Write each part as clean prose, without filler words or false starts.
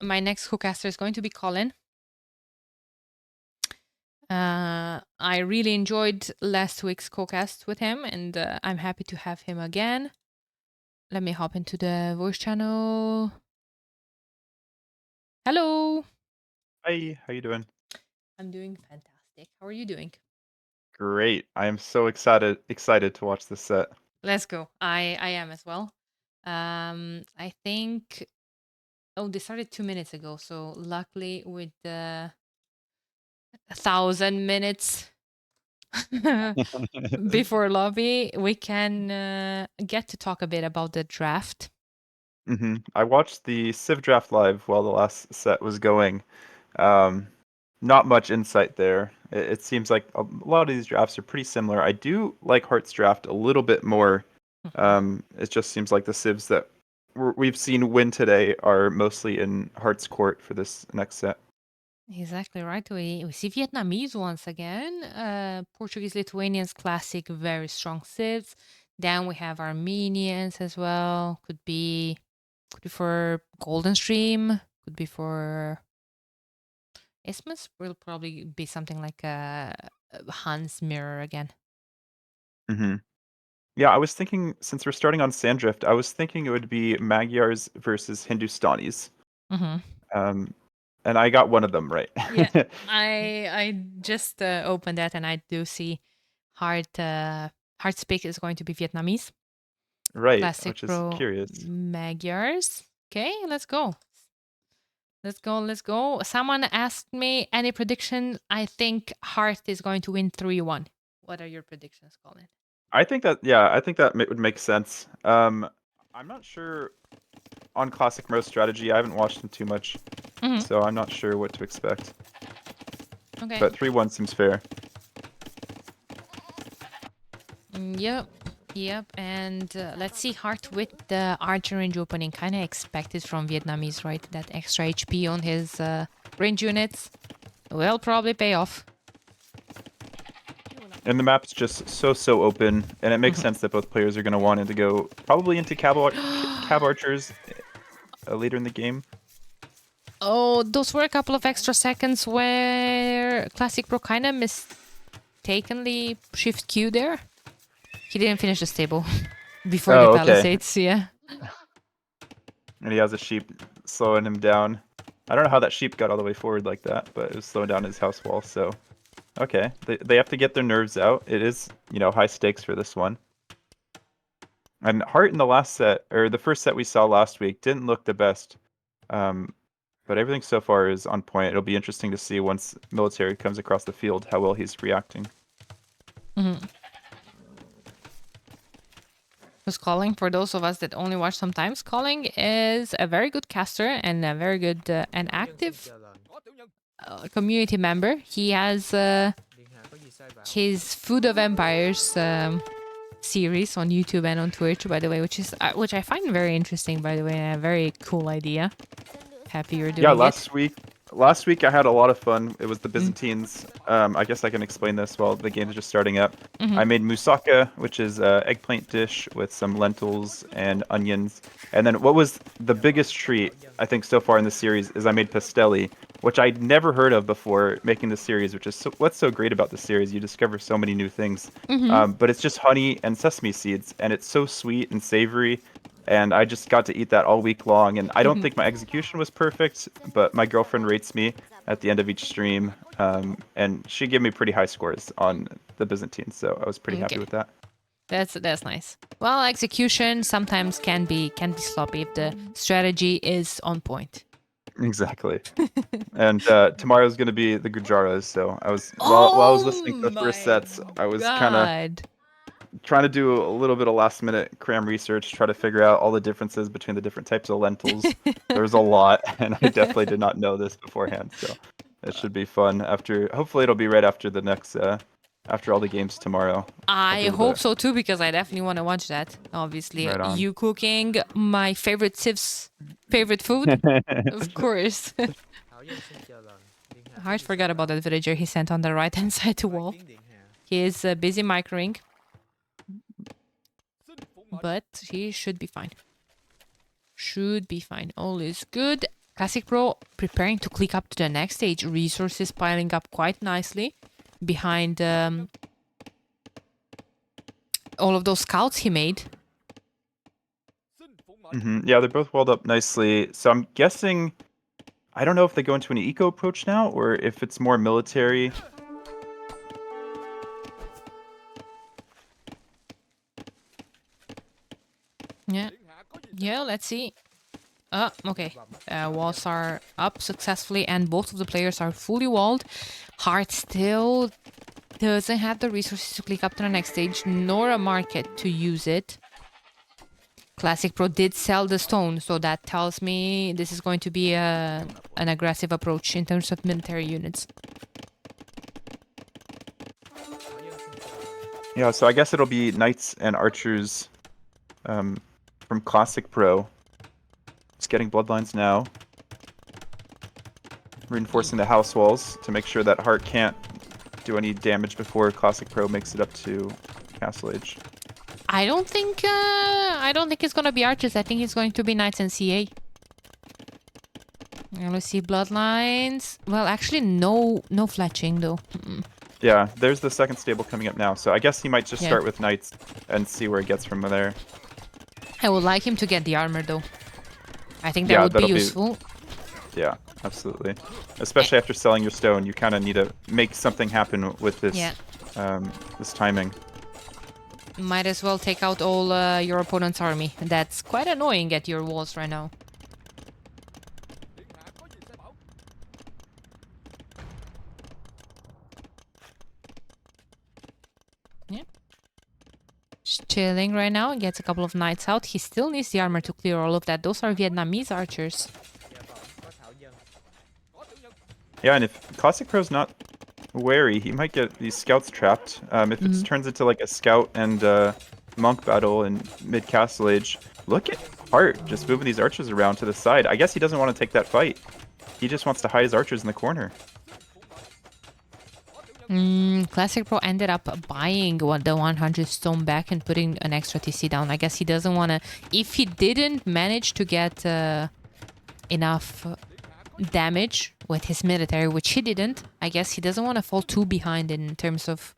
my next co-caster is going to be Colin. I really enjoyed last week's co-cast with him, and I'm happy to have him again. Let me hop into the voice channel. Hello. Hi, how you doing? I'm doing fantastic. How are you doing? Great. I am so excited to watch this set. Let's go. I am as well. I think. Oh, they started 2 minutes ago. So luckily, with the 1,000 minutes before lobby, we can get to talk a bit about the draft. I watched the Civ draft live while the last set was going. Um, Not much insight there. It seems like a lot of these drafts are pretty similar. I do like Heart's draft a little bit more. It just seems like the Civs that we've seen win today are mostly in Heart's court for this next set. Exactly right. We see Vietnamese once again. Portuguese, Lithuanians, classic, very strong civs. Then we have Armenians as well. Could be for Golden Stream. Could be for Isthmus. Will probably be something like Hans Mirror again. hmm Yeah, I was thinking since we're starting on Sandrift, I was thinking it would be Magyars versus Hindustanis. Mm-hmm. Um, and I got one of them right. Yeah, I just opened that and I do see Heart Speak is going to be Vietnamese. Right, which is Classicpro curious. Magyars. Okay, let's go. Let's go, let's go. Someone asked me any prediction. I think Heart is going to win 3-1. What are your predictions, Colin? I think that I think that would make sense. I'm not sure on Classicpro strategy. I haven't watched them too much, Mm-hmm. so I'm not sure what to expect. Okay. But 3-1 seems fair. Yep. Yep. And let's see Heart with the archer range opening. Kind of expected from Vietnamese, right? That extra HP on his range units will probably pay off. And the map's just so open, and it makes sense that both players are going to want it to go probably into cab archers later in the game. Oh, those were a couple of extra seconds where Classicpro kind of mistakenly shift Q there. He didn't finish the stable before the Oh, okay. palisades, yeah. And he has a sheep slowing him down. I don't know how that sheep got all the way forward like that, but it was slowing down his house wall, so... Okay, they have to get their nerves out. It is, high stakes for this one. And Heart in the last set, or the first set we saw last week, didn't look the best. But everything so far is on point. It'll be interesting to see once military comes across the field how well he's reacting. Mm-hmm. Because Calling, for those of us that only watch sometimes, Calling is a very good caster and a very good and active community member. He has his Food of Empires series on YouTube and on Twitch, by the way, which I find very interesting, by the way, and a very cool idea. Happy you're doing Yeah, it. last week I had a lot of fun. It was the Byzantines. I guess I can explain this while the game is just starting up. I made moussaka, which is an eggplant dish with some lentils and onions. And then what was the biggest treat, I think, so far in the series is I made pastelli, which I'd never heard of before making the series, which is what's so great about the series. You discover so many new things. But it's just honey and sesame seeds, and it's so sweet and savory. And I just got to eat that all week long. And I don't think my execution was perfect, but my girlfriend rates me at the end of each stream, and she gave me pretty high scores on the Byzantines, so I was pretty happy with that. That's nice. Well, execution sometimes can be sloppy if the strategy is on point. Exactly. And tomorrow's gonna be the Gujaras, so I was while I was listening to the first sets, I was kind of trying to do a little bit of last minute cram research, try to figure out all the differences between the different types of lentils. There's a lot, and I definitely did not know this beforehand, so it should be fun. Hopefully it'll be right after the next after all the games tomorrow. I hope so too, because I definitely want to watch that. Obviously, Right on. you cooking my favorite Siv's favorite food, of course. I forgot about that villager he sent on the right hand side to wall. He is busy microing, but he should be fine. Should be fine. All is good. Classicpro preparing to click up to the next stage. Resources piling up quite nicely behind all of those scouts he made. Yeah, they're both walled up nicely. So I'm guessing, I don't know if they go into an eco approach now or if it's more military. Yeah, let's see. Okay. Walls are up successfully and both of the players are fully walled. Hearttt still doesn't have the resources to click up to the next stage, nor a market to use it. Classicpro did sell the stone, so that tells me this is going to be an aggressive approach in terms of military units. Yeah, so I guess it'll be knights and archers from Classicpro. Just getting bloodlines now. Reinforcing the house walls to make sure that Hearttt can't do any damage before Classicpro makes it up to Castle Age. I don't think it's gonna be archers. I think it's going to be knights and CA. And let's see bloodlines. Well, actually, no fletching though. Yeah, there's the second stable coming up now. So I guess he might just start with knights and see where he gets from there. I would like him to get the armor though. I think that would be useful. Yeah, absolutely. Especially after selling your stone, you kind of need to make something happen with this this timing. Might as well take out all your opponent's army. That's quite annoying at your walls right now. Yeah. Just chilling right now. Gets a couple of knights out. He still needs the armor to clear all of that. Those are Vietnamese archers. Yeah, and if Classicpro's not wary, he might get these scouts trapped. If it turns into like a scout and monk battle in mid-Castle Age, look at Hearttt just moving these archers around to the side. I guess he doesn't want to take that fight. He just wants to hide his archers in the corner. Classicpro ended up buying the 100 stone back and putting an extra TC down. I guess he doesn't want to... If he didn't manage to get enough damage with his military, which he didn't, I guess he doesn't want to fall too behind in terms of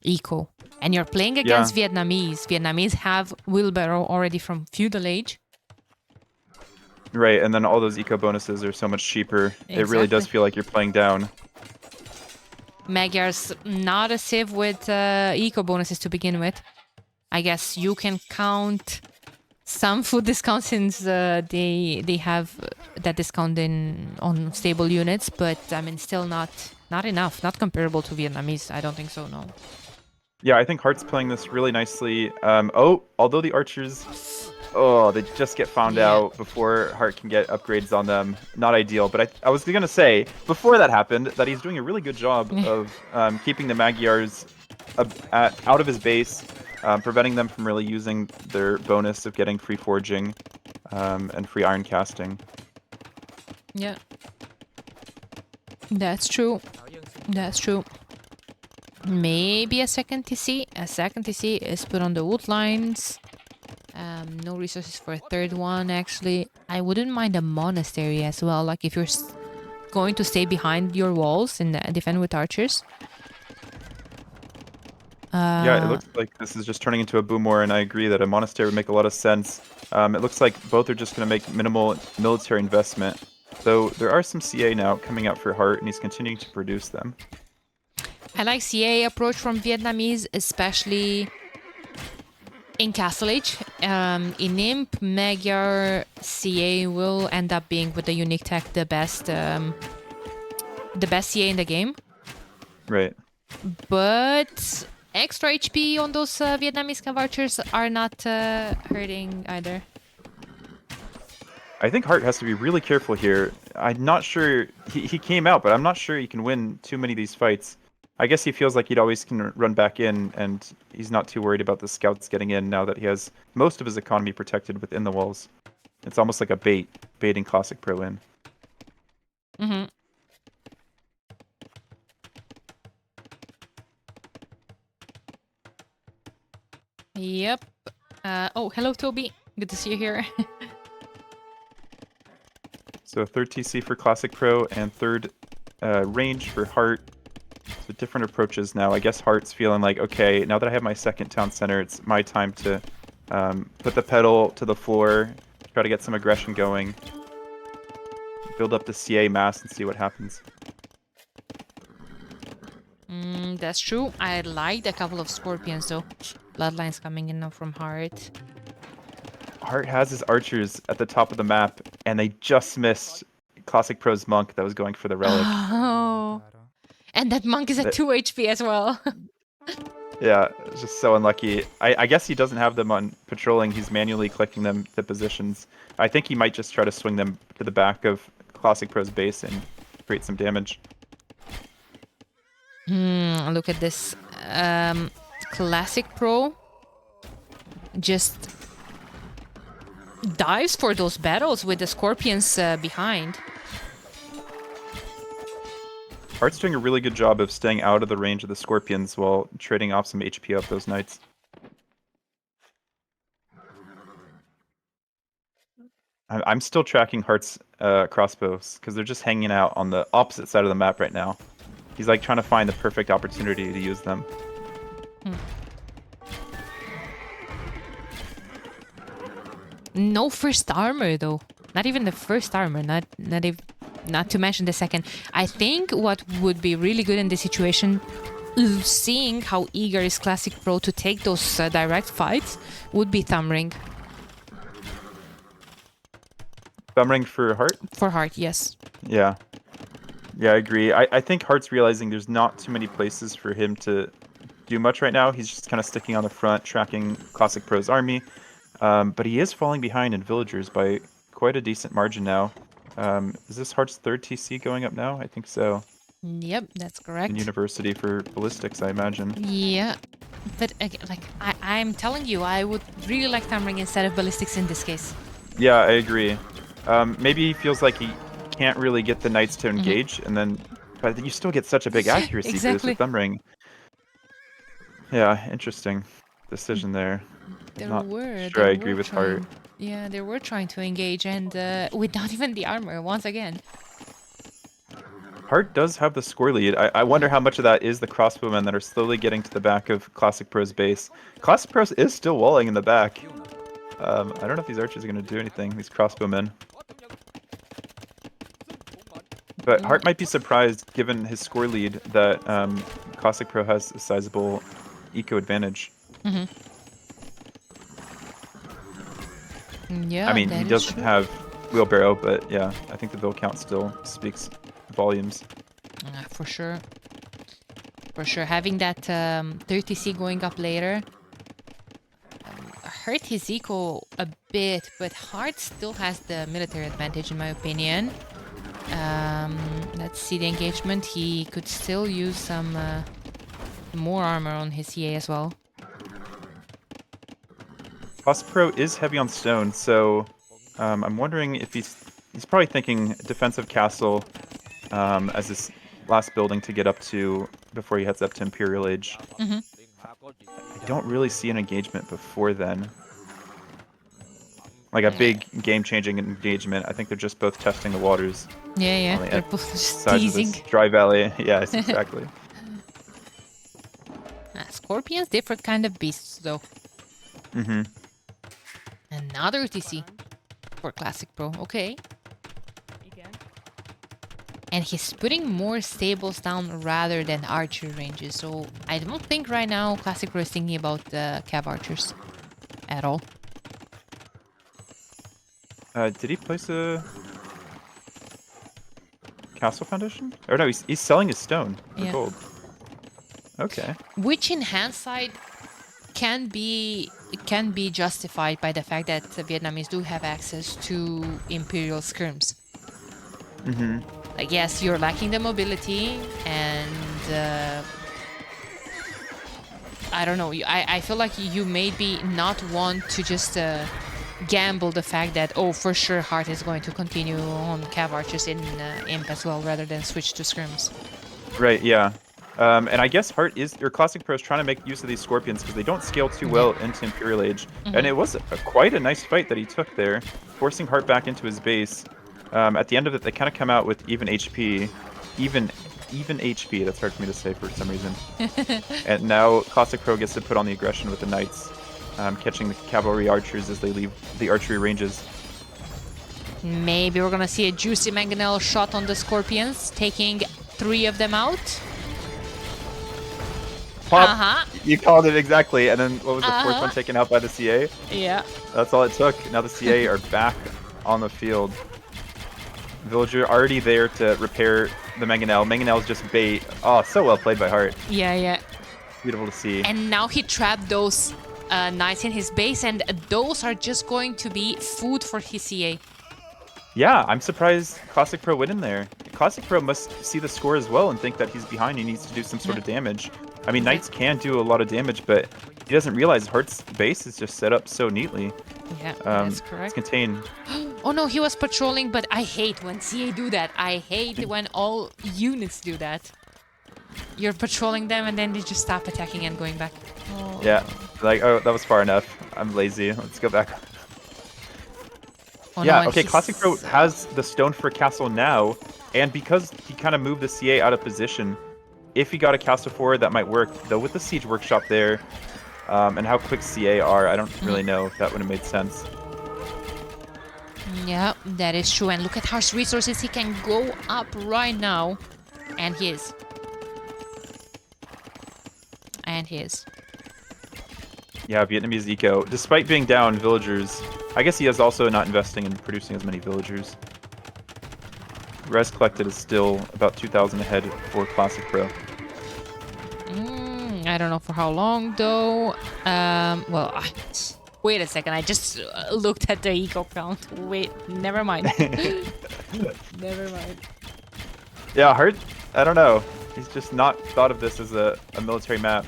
eco. And you're playing against Vietnamese. Vietnamese have wheelbarrow already from feudal age. Right, and then all those eco bonuses are so much cheaper. Exactly. It really does feel like you're playing down. Magyar's not a civ with eco bonuses to begin with. I guess you can count some food discounts since they have that discount on stable units, but I mean still not enough, not comparable to Vietnamese. I don't think so, no. Yeah, I think Heartt's playing this really nicely. Although the archers, they just get found out before Hearttt can get upgrades on them. Not ideal, but I was gonna say before that happened that he's doing a really good job of keeping the Magyars out of his base, preventing them from really using their bonus of getting free forging and free iron casting. Yeah, that's true. That's true. Maybe a second TC. A second TC is put on the wood lines. No resources for a third one, actually. I wouldn't mind a monastery as well. Like if you're going to stay behind your walls and defend with archers. Yeah, it looks like this is just turning into a boom war, and I agree that a monastery would make a lot of sense. It looks like both are just going to make minimal military investment. Though there are some CA now coming out for Hearttt, and he's continuing to produce them. I like CA approach from Vietnamese, especially in Castle Age. In Imp, Magyar, CA will end up being with the unique tech the best CA in the game. Right. But extra HP on those Vietnamese cav archers are not hurting either. I think Hearttt has to be really careful here. I'm not sure he came out, but I'm not sure he can win too many of these fights. I guess he feels like he'd always can run back in, and he's not too worried about the scouts getting in now that he has most of his economy protected within the walls. It's almost like a baiting Classicpro in. Mm-hmm. Yep. Oh, hello, Toby. Good to see you here. So third TC for Classicpro and third range for Hearttt. So different approaches now. I guess Heartt's feeling like, okay, now that I have my second town center, it's my time to put the pedal to the floor, try to get some aggression going, build up the CA mass and see what happens. That's true. I liked a couple of Scorpions though. Bloodlines coming in now from Hearttt. Hearttt has his archers at the top of the map, and they just missed Classicpro's monk that was going for the relic. Oh. And that monk is at 2 HP as well. Yeah, it's just so unlucky. I guess he doesn't have them on patrolling. He's manually clicking them to positions. I think he might just try to swing them to the back of Classicpro's base and create some damage. Look at this. Classicpro just dives for those battles with the Scorpions behind. Heartt's doing a really good job of staying out of the range of the Scorpions while trading off some HP up those knights. I'm still tracking Heartt's crossbows because they're just hanging out on the opposite side of the map right now. He's like trying to find the perfect opportunity to use them. No first armor though. Not even the first armor. Not to mention the second. I think what would be really good in this situation, seeing how eager is Classicpro to take those direct fights, would be Thumbring. Thumbring for Hearttt? For Hearttt, yes. Yeah. Yeah, I agree. I think Heartt's realizing there's not too many places for him to do much right now. He's just kind of sticking on the front, tracking Classicpro's army. But he is falling behind in villagers by quite a decent margin now. Is this Heartt's third TC going up now? I think so. Yep, that's correct. In University for ballistics, I imagine. Yeah, but like I'm telling you, I would really like Thumbring instead of ballistics in this case. Yeah, I agree. Maybe he feels like he can't really get the knights to engage, and then, but you still get such a big accuracy exactly. boost with Thumbring. Yeah, interesting decision there. I agree with Hearttt. Yeah, they were trying to engage, and without even the armor, once again. Hearttt does have the score lead. I wonder how much of that is the crossbowmen that are slowly getting to the back of Classicpro's base. Classicpro is still walling in the back. I don't know if these archers are going to do anything, these crossbowmen. But Hearttt might be surprised, given his score lead, that Classicpro has a sizable eco advantage. Yeah, I mean, he doesn't have wheelbarrow, but yeah, I think the bill count still speaks volumes. For sure. For sure. Having that 30C going up later hurt his eco a bit, but Hearttt still has the military advantage, in my opinion. Let's see the engagement. He could still use some more armor on his CA as well. Classicpro is heavy on stone, so I'm wondering if he's probably thinking defensive castle as his last building to get up to before he heads up to Imperial Age. I don't really see an engagement before then. Like a big game-changing engagement. I think they're just both testing the waters. Yeah. They're both just teasing. Dry valley. Yes, exactly. Scorpions, different kind of beasts, though. Another TC for Classicpro. Okay. And he's putting more stables down rather than archer ranges. So I don't think right now Classicpro is thinking about the cav archers at all. Did he place a castle foundation? Or no, he's selling his stone for gold. Okay. Which in hindsight can be justified by the fact that the Vietnamese do have access to imperial skirms. Like, yes, you're lacking the mobility, and I don't know. I feel like you maybe not want to just gamble the fact that, oh, for sure Hearttt is going to continue on cav archers in imp as well, rather than switch to scrims. Right. Yeah. And I guess Classicpro is trying to make use of these scorpions because they don't scale too well into Imperial Age. And it was quite a nice fight that he took there, forcing Hearttt back into his base. At the end of it, they kind of come out with even HP, even HP. That's hard for me to say for some reason. And now Classicpro gets to put on the aggression with the knights, catching the cavalry archers as they leave the archery ranges. Maybe we're gonna see a juicy mangonel shot on the scorpions, taking 3 of them out. Pop! You called it exactly. And then what was the 4th one taken out by the CA? Yeah. That's all it took. Now the CA are back on the field. Villager already there to repair the mangonel. Mangonel's just bait. Oh, so well played by Heartt. Yeah, yeah. Beautiful to see. And now he trapped those knights in his base, and those are just going to be food for his CA. Yeah, I'm surprised Classicpro went in there. Classicpro must see the score as well and think that he's behind. He needs to do some sort of damage. I mean, Knights can do a lot of damage, but he doesn't realize Heartt's base is just set up so neatly. Yeah, that's correct. It's contained. Oh no, he was patrolling, but I hate when CA do that. I hate when all units do that. You're patrolling them and then they just stop attacking and going back. Oh. Yeah, like, oh, that was far enough. I'm lazy. Let's go back. Oh, yeah, no, okay, Classicpro has the stone for castle now, and because he kind of moved the CA out of position, if he got a castle forward, that might work. Though with the siege workshop there, and how quick CA are, I don't really know if that would have made sense. Yeah, that is true. And look at how resources he can go up right now. And he is. And he is. Yeah, Vietnamese eco. Despite being down villagers, I guess he is also not investing in producing as many villagers. Res collected is still about 2,000 ahead for Classicpro. I don't know for how long though. Well, wait a second. I just looked at the eco count. Wait, never mind. Never mind. Yeah, Heartt, I don't know. He's just not thought of this as a military map.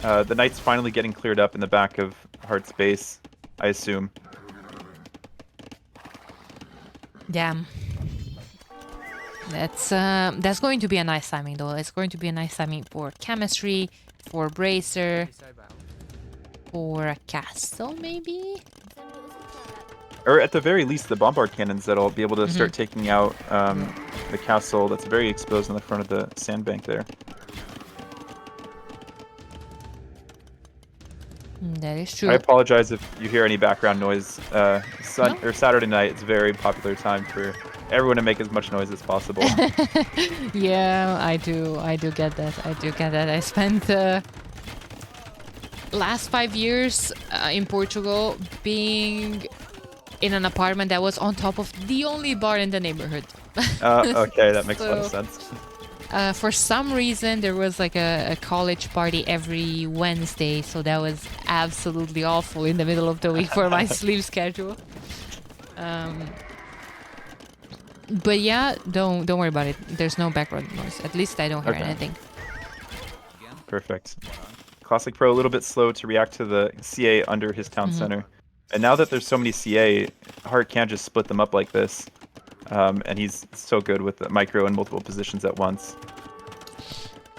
The knights finally getting cleared up in the back of Heartt's base, I assume. Damn. That's going to be a nice timing though. It's going to be a nice timing for chemistry, for bracer, for a castle maybe? Or at the very least, the bombard cannons that'll be able to start taking out the castle that's very exposed on the front of the sandbank there. That is true. I apologize if you hear any background noise. Or Saturday night, it's a very popular time for everyone to make as much noise as possible. Yeah, I do get that. I do get that. I spent last 5 years in Portugal being in an apartment that was on top of the only bar in the neighborhood. Okay, that makes a lot of sense. For some reason, there was like a college party every Wednesday, so that was absolutely awful in the middle of the week for my sleep schedule. But yeah, don't worry about it. There's no background noise. At least I don't hear anything. Perfect. Classicpro a little bit slow to react to the CA under his town center. And now that there's so many CA, Heartt can't just split them up like this. And he's so good with the micro in multiple positions at once.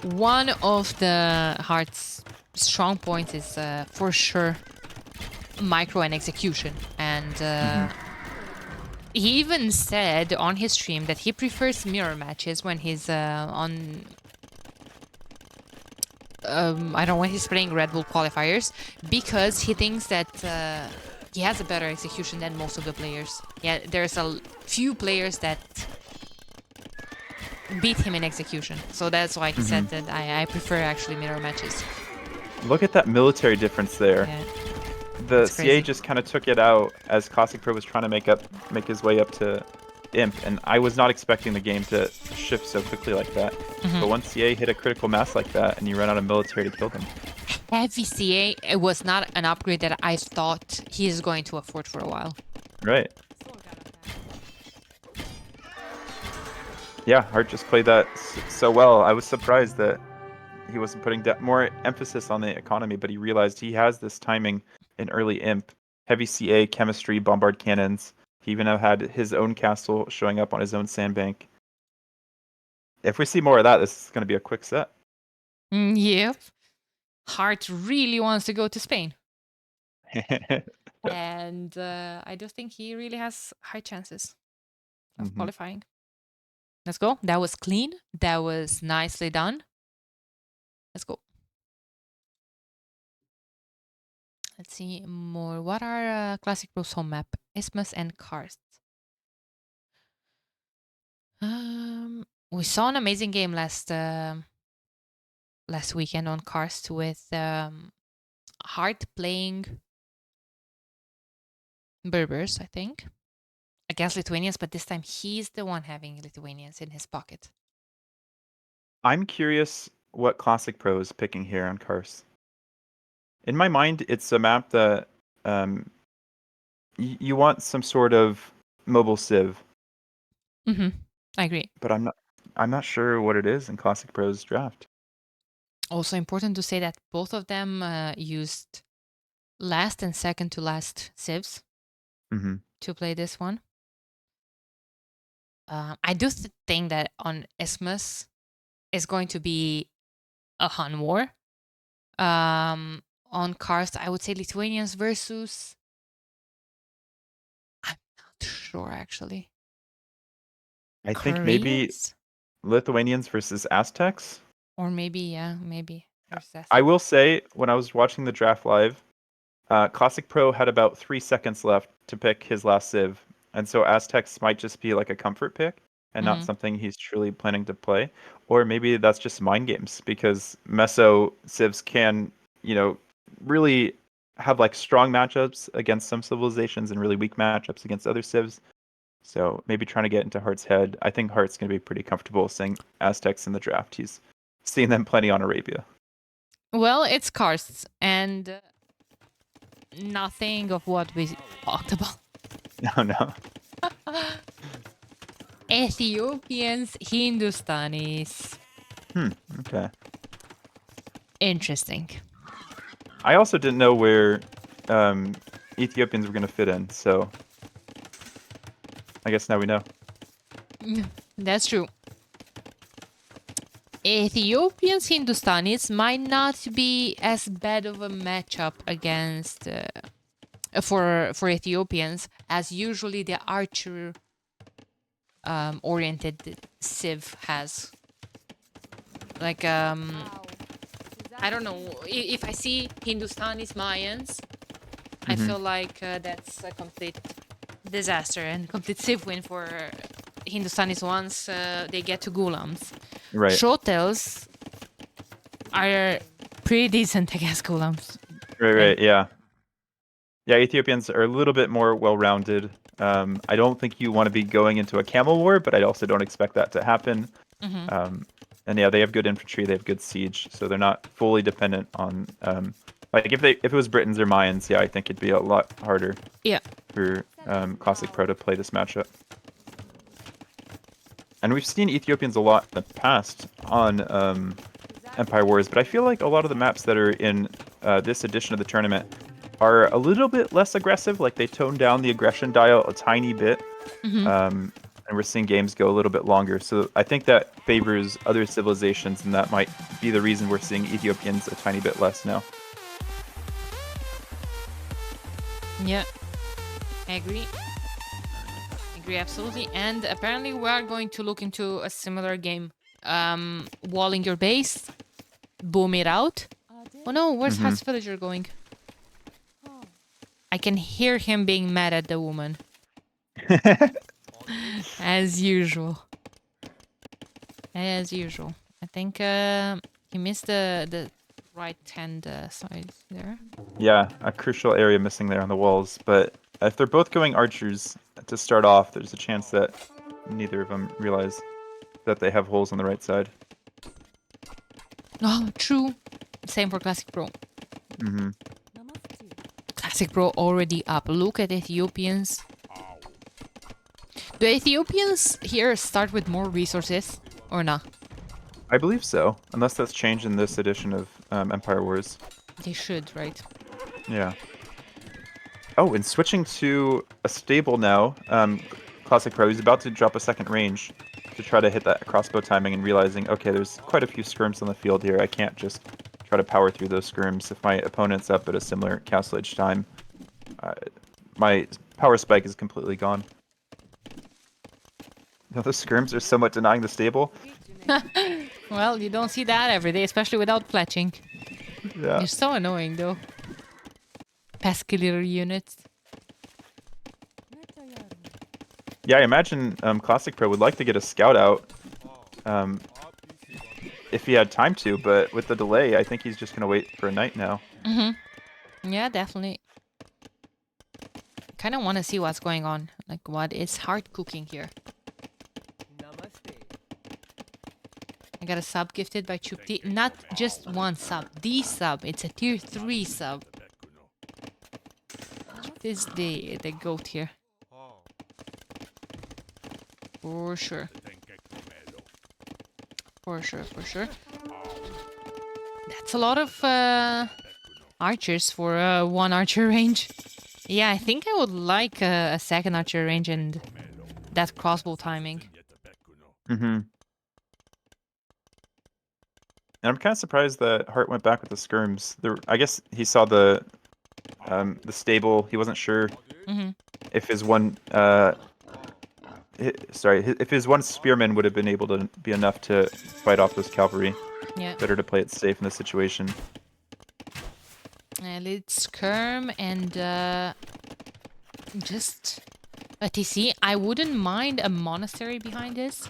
One of the Heartt's strong points is for sure micro and execution. And he even said on his stream that he prefers mirror matches when he's on... I don't know, when he's playing RedBull qualifiers, because he thinks that he has a better execution than most of the players. Yeah, there's a few players that beat him in execution. So that's why he said that I prefer actually mirror matches. Look at that military difference there. Yeah. The CA just kind of took it out as Classicpro was trying to make his way up to Imp, and I was not expecting the game to shift so quickly like that. But once CA hit a critical mass like that, and you run out of military to kill them. Heavy CA, it was not an upgrade that I thought he is going to afford for a while. Right. Yeah, Heartt just played that so well. I was surprised that he wasn't putting more emphasis on the economy, but he realized he has this timing in early Imp. Heavy CA, chemistry, bombard cannons. He even had his own castle showing up on his own sandbank. If we see more of that, this is going to be a quick set. Yep. Heartt really wants to go to Spain. And I do think he really has high chances. of qualifying. Let's go. That was clean. That was nicely done. Let's go. Let's see more. What are Classicpro's home map? Isthmus and Karst. We saw an amazing game last weekend on Karst with Hearttt playing Berbers, I think, against Lithuanians, but this time he's the one having Lithuanians in his pocket. I'm curious what Classicpro is picking here on Karst. In my mind, it's a map that you want some sort of mobile civ. I agree. But I'm not sure what it is in Classicpro's draft. Also important to say that both of them used last and second to last civs to play this one. I do think that on Isthmus is going to be a Hun war. On Karst, I would say Lithuanians versus... I'm not sure, actually. I think maybe Lithuanians versus Aztecs? Or maybe, maybe. I will say, when I was watching the draft live, Classicpro had about 3 seconds left to pick his last civ, and so Aztecs might just be like a comfort pick and not something he's truly planning to play. Or maybe that's just mind games, because Meso civs can, really have like strong matchups against some civilizations and really weak matchups against other civs. So maybe trying to get into Heartt's head. I think Heartt's going to be pretty comfortable seeing Aztecs in the draft. He's seen them plenty on Arabia. Well, it's Karst, and nothing of what we talked about. No. Ethiopians, Hindustanis. Okay. Interesting. I also didn't know where Ethiopians were going to fit in, so I guess now we know. That's true. Ethiopians, Hindustanis might not be as bad of a matchup against for Ethiopians as usually the archer oriented civ has. Like I don't know, if I see Hindustanis, Mayans, I feel like that's a complete disaster and complete civ win for Hindustanis once they get to Gulams. Right. Shotels are pretty decent against Gulams. Right, yeah. Yeah, Ethiopians are a little bit more well-rounded. I don't think you want to be going into a camel war, but I also don't expect that to happen. And yeah, they have good infantry, they have good siege, so they're not fully dependent on like if it was Britons or Mayans, yeah, I think it'd be a lot harder. Yeah. For Classicpro to play this matchup. And we've seen Ethiopians a lot in the past on Empire Wars, but I feel like a lot of the maps that are in this edition of the tournament are a little bit less aggressive. Like they tone down the aggression dial a tiny bit. And we're seeing games go a little bit longer. So I think that favors other civilizations, and that might be the reason we're seeing Ethiopians a tiny bit less now. Yeah, I agree. Absolutely. And apparently we are going to look into a similar game. Walling your base, boom it out. Oh no, where's Heartt's villager going? I can hear him being mad at the woman. As usual. I think he missed the right-hand side there. Yeah, a crucial area missing there on the walls. But if they're both going archers to start off, there's a chance that neither of them realize that they have holes on the right side. Oh, true. Same for Classicpro. Classicpro already up. Look at Ethiopians. Do Ethiopians here start with more resources or not? I believe so, unless that's changed in this edition of Empire Wars. They should, right? Yeah. Oh, and switching to a stable now, Classicpro is about to drop a second range to try to hit that crossbow timing and realizing, okay, there's quite a few skirms on the field here. I can't just try to power through those skirms. If my opponent's up at a similar castle age time, my power spike is completely gone. know, the skirms are somewhat denying the stable. Well, you don't see that every day, especially without fletching. Yeah. You're so annoying, though. Pesky little units. Yeah, I imagine Classicpro would like to get a scout out if he had time to, but with the delay, I think he's just going to wait for a night now. Yeah, definitely. Kind of want to see what's going on. Like, what is Hearttt cooking here? I got a sub gifted by Chupti. Not just one sub. The sub. It's a tier 3 sub. This is the goat here. For sure. For sure, for sure. That's a lot of archers for one archer range. Yeah, I think I would like a second archer range and that crossbow timing. And I'm kind of surprised that Hearttt went back with the skirms. I guess he saw the stable. He wasn't sure if his one if his one spearman would have been able to be enough to fight off those cavalry. Yeah. Better to play it safe in this situation. Let's skirm and just a TC. I wouldn't mind a monastery behind this.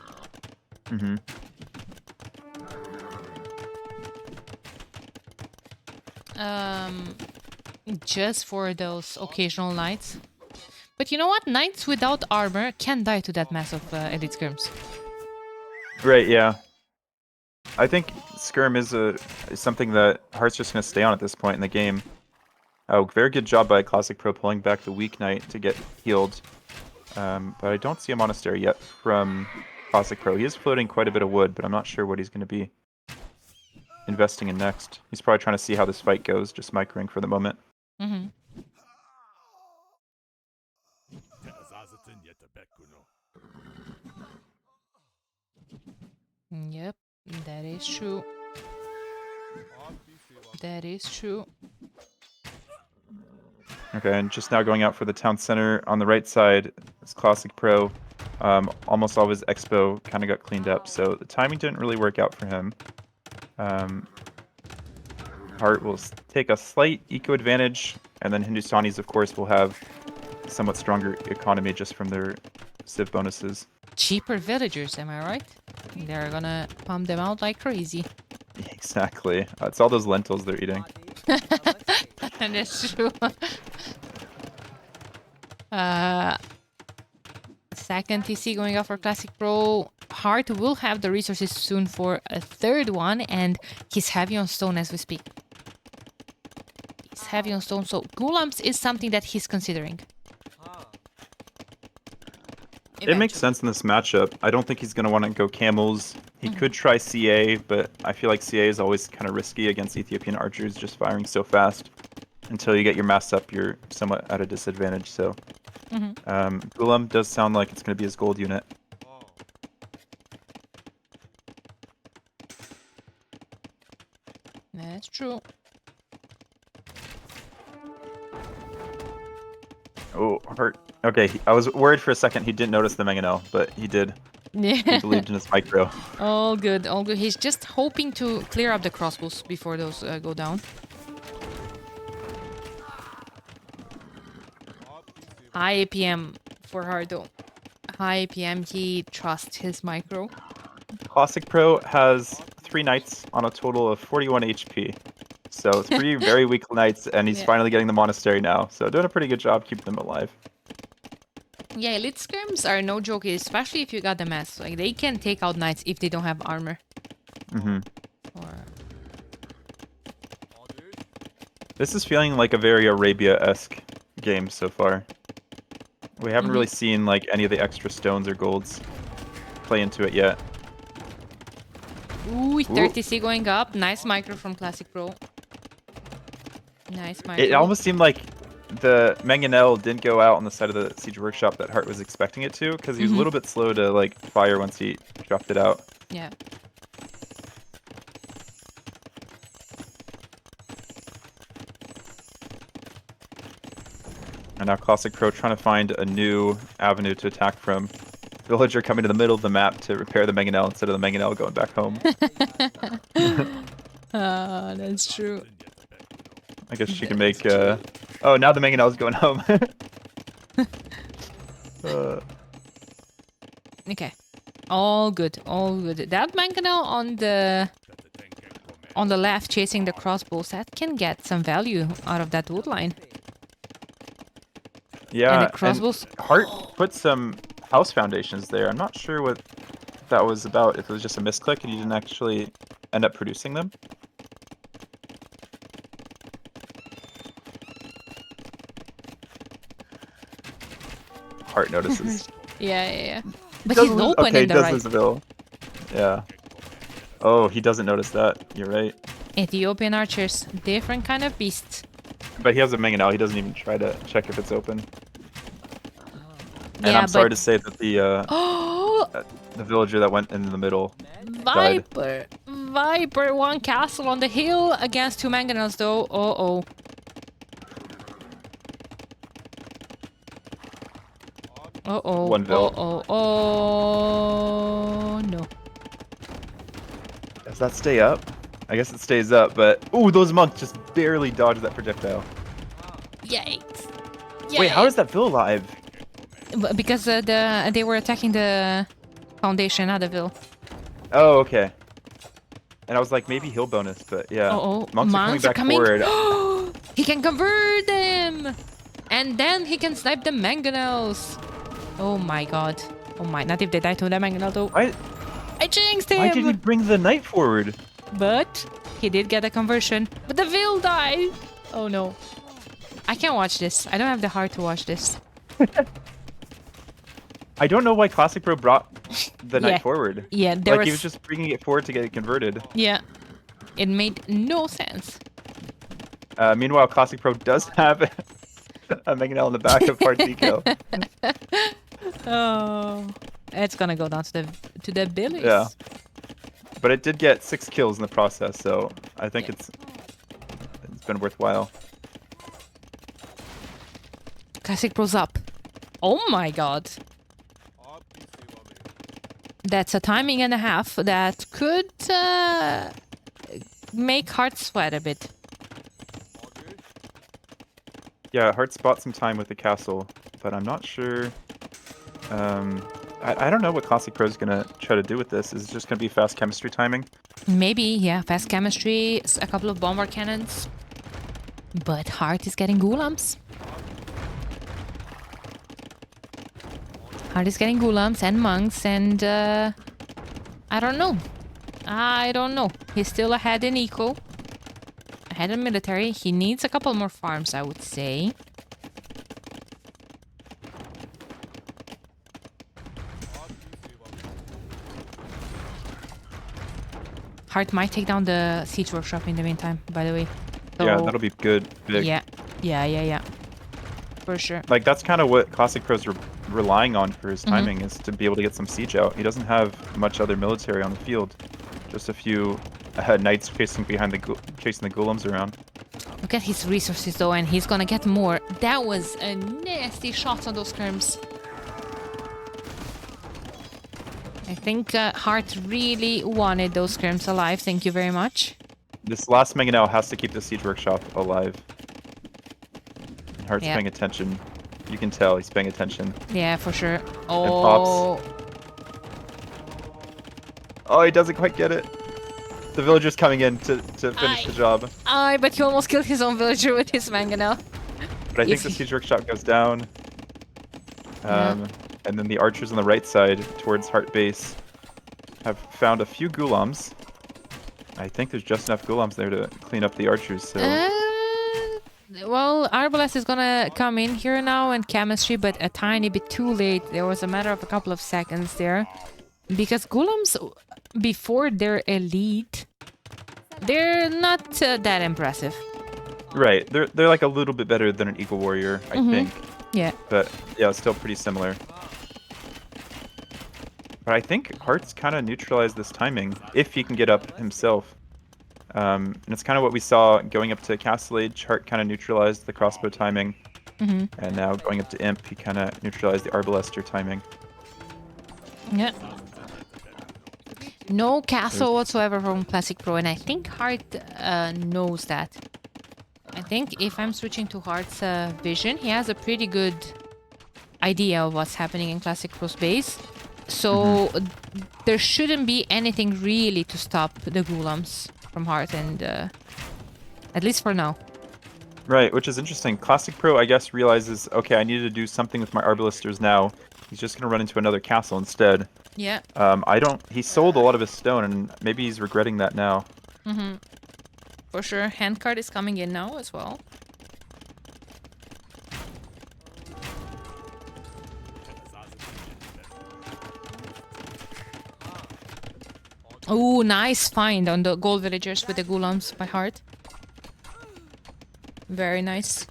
Just for those occasional knights. But you know what? Knights without armor can die to that mass of elite skirms. Right, yeah. I think skirm is something that Heartt's just going to stay on at this point in the game. Oh, very good job by Classicpro pulling back the weak knight to get healed. But I don't see a monastery yet from Classicpro. He is floating quite a bit of wood, but I'm not sure what he's going to be investing in next. He's probably trying to see how this fight goes, just microing for the moment. Yep, that is true. That is true. Okay, and just now going out for the town center on the right side is Classicpro. Almost all of his expo kind of got cleaned up, so the timing didn't really work out for him. Hearttt will take a slight eco advantage, and then Hindustanis, of course, will have somewhat stronger economy just from their civ bonuses. Cheaper villagers, am I right? They're gonna pump them out like crazy. Exactly. It's all those lentils they're eating. And that's true. Second TC going off for Classicpro. Hearttt will have the resources soon for a third one, and he's heavy on stone as we speak. He's heavy on stone, so Gulams is something that he's considering. It makes sense in this matchup. I don't think he's going to want to go camels. He could try CA, but I feel like CA is always kind of risky against Ethiopian archers just firing so fast. Until you get your mass up, you're somewhat at a disadvantage. So Gulam does sound like it's going to be his gold unit. That's true. Oh, Hearttt. Okay, I was worried for a second he didn't notice the Mangonel, but he did. Yeah. He believed in his micro. All good, all good. He's just hoping to clear up the crossbows before those go down. High APM for Hearttt. High APM, he trusts his micro. Classicpro has 3 knights on a total of 41 HP. So 3 very weak knights, and he's finally getting the monastery now. So doing a pretty good job keeping them alive. Yeah, elite skirms are no joke, especially if you got the mass. Like, they can take out knights if they don't have armor. This is feeling like a very Arabia-esque game so far. We haven't really seen like any of the extra stones or golds play into it yet. Ooh, 30C going up. Nice micro from Classicpro. Nice micro. It almost seemed like the Mangonel didn't go out on the side of the Siege Workshop that Hearttt was expecting it to, because he was a little bit slow to like fire once he dropped it out. Yeah. And now Classicpro trying to find a new avenue to attack from. villager coming to the middle of the map to repair the mangonel instead of the mangonel going back home. That's true. I guess she can make. Oh, now the mangonel is going home. Okay, all good, all good. That mangonel on the left chasing the crossbows, that can get some value out of that wood line. Yeah, and the crossbows. Hearttt put some house foundations there. I'm not sure what that was about. If it was just a misclick and you didn't actually end up producing them. Hearttt notices. Yeah. But he's open in the right. Does Seville. Yeah. Oh, he doesn't notice that. You're right. Ethiopian archers, different kind of beasts. But he has a mangonel. He doesn't even try to check if it's open. And yeah, I'm sorry to say that the villager that went in the middle Viper! Died. Viper, one castle on the hill against two mangonels though. Uh-oh. Uh-oh. One vill. Oh, no. Does that stay up? I guess it stays up, but... Ooh, those monks just barely dodged that projectile. Yikes. Wait, how is that vill alive? Because they were attacking the foundation, not the vill. Oh, okay. And I was like, maybe heal bonus, but yeah. Monks are coming back forward. He can convert them! And then he can snipe the mangonels. Oh my god. Oh my, not if they die to the mangonel though. I jinxed him! Why did he bring the knight forward? But he did get a conversion. But the vill died! Oh no. I can't watch this. I don't have the heart to watch this. I don't know why Classicpro brought the knight forward. Yeah, he was just bringing it forward to get it converted. Yeah. It made no sense. Meanwhile, Classicpro does have a mangonel in the back of Hearttt decal. Oh, it's gonna go down to the billies. Yeah, but it did get 6 kills in the process, so I think it's been worthwhile. Classicpro's up. Oh my god. That's a timing and a half that could make Hearttt sweat a bit. Yeah, Hearttt bought some time with the castle, but I'm not sure. I don't know what Classicpro is gonna try to do with this. Is it just gonna be fast chemistry timing? Maybe, yeah, fast chemistry, a couple of bomber cannons. But Hearttt is getting ghulams. Hearttt is getting ghulams and monks, and I don't know. He's still ahead in eco. Ahead in military. He needs a couple more farms, I would say. Hearttt might take down the siege workshop in the meantime, by the way. So, yeah, that'll be good. Big. Yeah. For sure. Like, that's kind of what Classicpro's relying on for his timing, is to be able to get some siege out. He doesn't have much other military on the field. Just a few knights chasing the ghulams around. Look at his resources though, and he's gonna get more. That was a nasty shot on those skirms. I think Hearttt really wanted those skirms alive. Thank you very much. This last mangonel has to keep the siege workshop alive. Heartt's paying attention. You can tell he's paying attention. Yeah, for sure. Oh. And pops. Oh, he doesn't quite get it. The villager's coming in to finish the job. But he almost killed his own villager with his mangonel. But I think the siege workshop goes down. And then the archers on the right side towards Hearttt base have found a few ghulams. I think there's just enough ghulams there to clean up the archers. So. Well, Arbalest is gonna come in here now and chemistry, but a tiny bit too late. There was a matter of a couple of seconds there. Because ghulams, before they're elite, they're not that impressive. Right. They're like a little bit better than an eagle warrior, I think. Yeah. But yeah, it's still pretty similar. But I think Heartt's kind of neutralized this timing, if he can get up himself. And it's kind of what we saw going up to Castle Age. Hearttt kind of neutralized the crossbow timing. And now going up to Imp, he kind of neutralized the Arbalester timing. Yeah. No castle whatsoever from Classicpro, and I think Hearttt knows that. I think if I'm switching to Heartt's vision, he has a pretty good idea of what's happening in Classicpro's base. So there shouldn't be anything really to stop the Ghouls from Hearttt, and at least for now. Right, which is interesting. Classicpro, I guess, realizes, okay, I need to do something with my Arbalisters now. He's just gonna run into another castle instead. Yeah. He sold a lot of his stone, and maybe he's regretting that now. For sure. Handcart is coming in now as well. Oh, nice find on the gold villagers with the Ghouls by Hearttt. Very nice.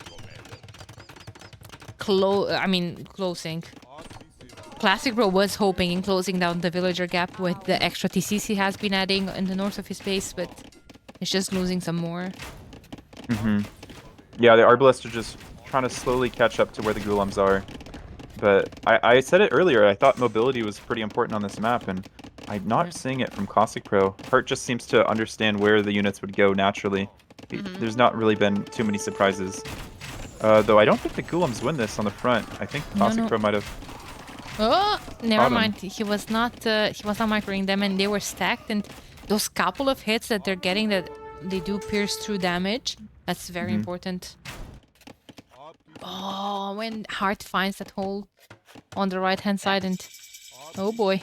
Closing. Classicpro was hoping in closing down the villager gap with the extra TCs he has been adding in the north of his base, but it's just losing some more. Yeah, the Arbalists are just trying to slowly catch up to where the Ghouls are. But I said it earlier, I thought mobility was pretty important on this map, and I'm not seeing it from Classicpro. Hearttt just seems to understand where the units would go naturally. There's not really been too many surprises. Though I don't think the Ghouls win this on the front. I think Classicpro might have... Oh, never mind. He was not microing them, and they were stacked. And those couple of hits that they're getting, that they do pierce through damage. That's very important. Oh, when Hearttt finds that hole on the right hand side, and oh boy,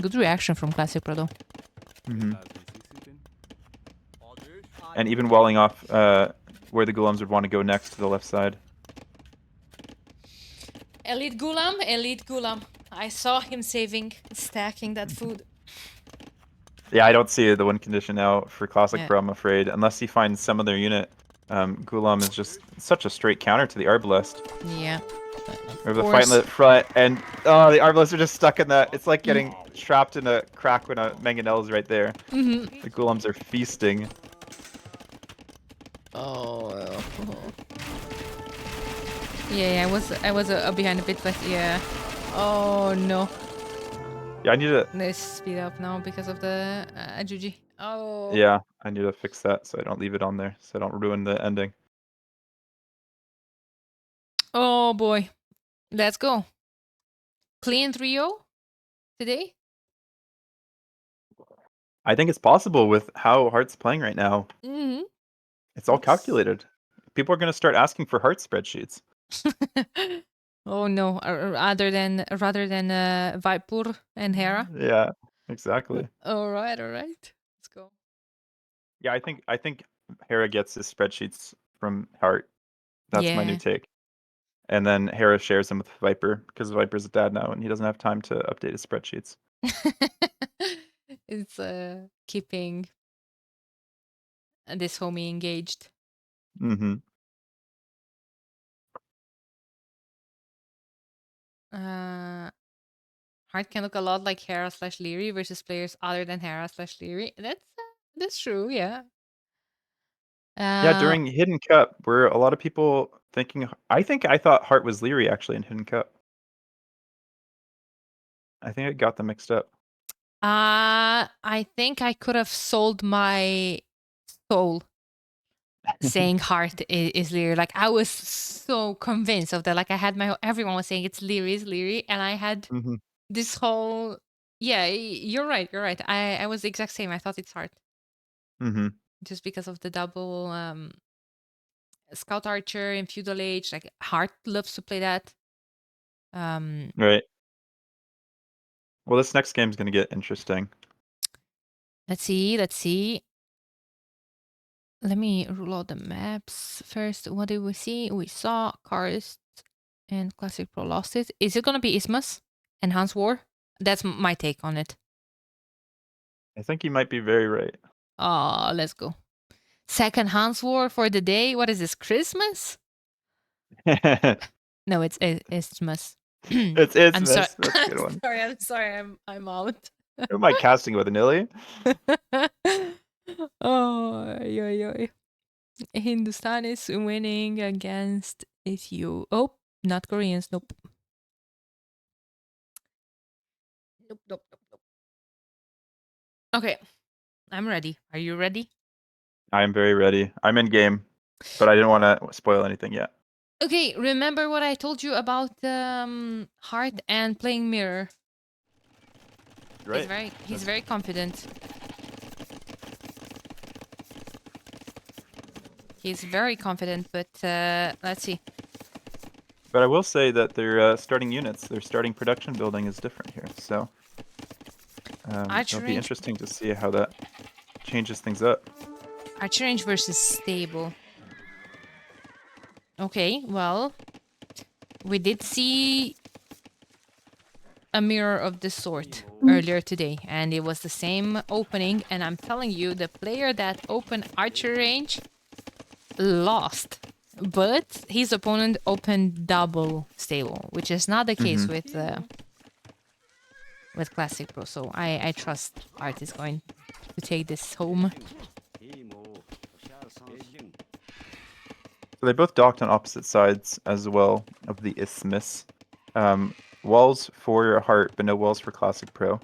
good reaction from Classicpro though. And even walling off where the Ghouls would want to go next to the left side. Elite Ghoulam. I saw him stacking that food. Yeah, I don't see the win condition now for Classicpro, I'm afraid. Unless he finds some other unit. Ghoulam is just such a straight counter to the Arbalest. Yeah. We have the fight in the front, and the Arbalists are just stuck in that. It's like getting trapped in a crack when a Mangonel is right there. The Ghouls are feasting. Oh. Yeah, I was behind a bit, but yeah. Oh no. Yeah, I need to... Let's speed up now because of the GG. Oh. Yeah, I need to fix that so I don't leave it on there, so I don't ruin the ending. Oh boy. Let's go. Clean 3-0 today? I think it's possible with how Heartt's playing right now. It's all calculated. People are going to start asking for Heartt spreadsheets. Oh no, rather than Vaipur and Hera. Yeah, exactly. All right. Let's go. Yeah, I think Hera gets his spreadsheets from Heartt. That's my new take. And then Hera shares them with Viper because Viper's a dad now and he doesn't have time to update his spreadsheets. It's keeping this homie engaged. Hearttt can look a lot like Hera/Leary versus players other than Hera/Leary. That's true, yeah. Yeah, during Hidden Cup, were a lot of people thinking... I thought Heartt was Leary actually in Hidden Cup. I think I got them mixed up. I think I could have sold my soul saying Hearttt is Leary. Like, I was so convinced of that. Like, I had everyone was saying it's Leary, and I had this whole... Yeah, you're right. I was the exact same. I thought it's Hearttt. Just because of the double Scout Archer in Feudal Age. Like, Hearttt loves to play that. Right. Well, this next game is going to get interesting. Let's see. Let me rule out the maps first. What did we see? We saw Karst and Classicpro lost it. Is it going to be Isthmus and Hans War? That's my take on it. I think you might be very right. Let's go. Second Hans War for the day. What is this, Christmas? No, it's Isthmus. It's Isthmus. That's a good one. I'm sorry. I'm out. Who am I casting with, Nilly? Oh, yo. Hindustan is winning against Ethiopia. Oh, not Koreans. Nope. Nope, nope, nope, nope. Okay, I'm ready. Are you ready? I am very ready. I'm in game, but I didn't want to spoil anything yet. Okay, remember what I told you about Hearttt and playing mirror. Right. He's very confident. He's very confident, but let's see. But I will say that their starting units, their starting production building is different here. So it'll be interesting to see how that changes things up. Archer range versus stable. Okay, well, we did see a mirror of this sort earlier today, and it was the same opening, and I'm telling you, the player that opened Archer range lost. But his opponent opened double stable, which is not the case with Classicpro. So I trust Art is going to take this home. So they both docked on opposite sides as well of the isthmus. Walls for Hearttt, but no walls for Classicpro.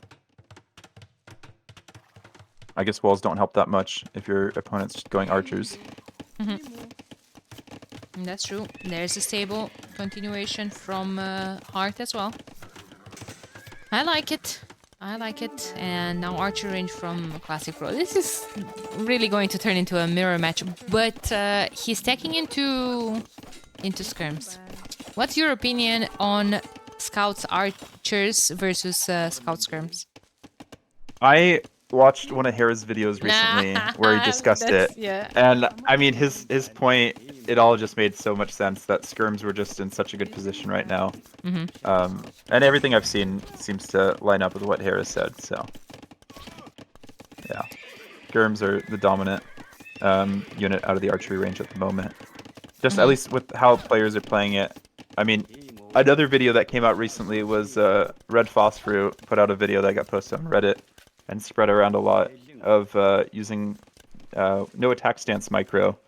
I guess walls don't help that much if your opponent's just going archers. That's true. There's a stable continuation from Hearttt as well. I like it. And now Archer range from Classicpro. This is really going to turn into a mirror match, but he's taking into skirms. What's your opinion on Scouts Archers versus Scout skirms? I watched one of Hera's videos recently where he discussed it. Yeah. And I mean his point, it all just made so much sense that skirms were just in such a good position right now. And everything I've seen seems to line up with what Hera said, so yeah. Skirms are the dominant unit out of the archery range at the moment. Just at least with how players are playing it. I mean, another video that came out recently was Red Phosphor put out a video that got posted on Reddit and spread around a lot of using no attack stance micro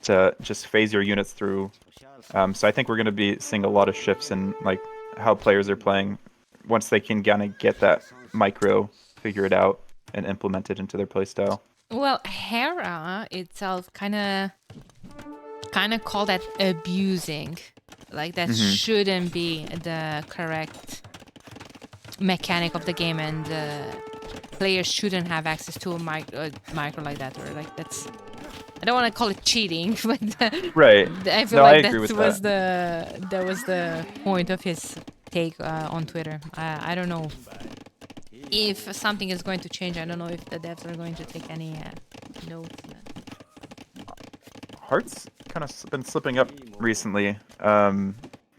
to just phase your units through. So I think we're going to be seeing a lot of shifts in like how players are playing once they can kind of get that micro figured out and implement it into their playstyle. Well, Hera itself kind of called that abusing. Like that shouldn't be the correct mechanic of the game, and players shouldn't have access to a micro like that, or like that's. I don't want to call it cheating, but right. I feel like that was the point of his take on Twitter. I don't know if something is going to change. I don't know if the devs are going to take any notes. Heartt's kind of been slipping up recently,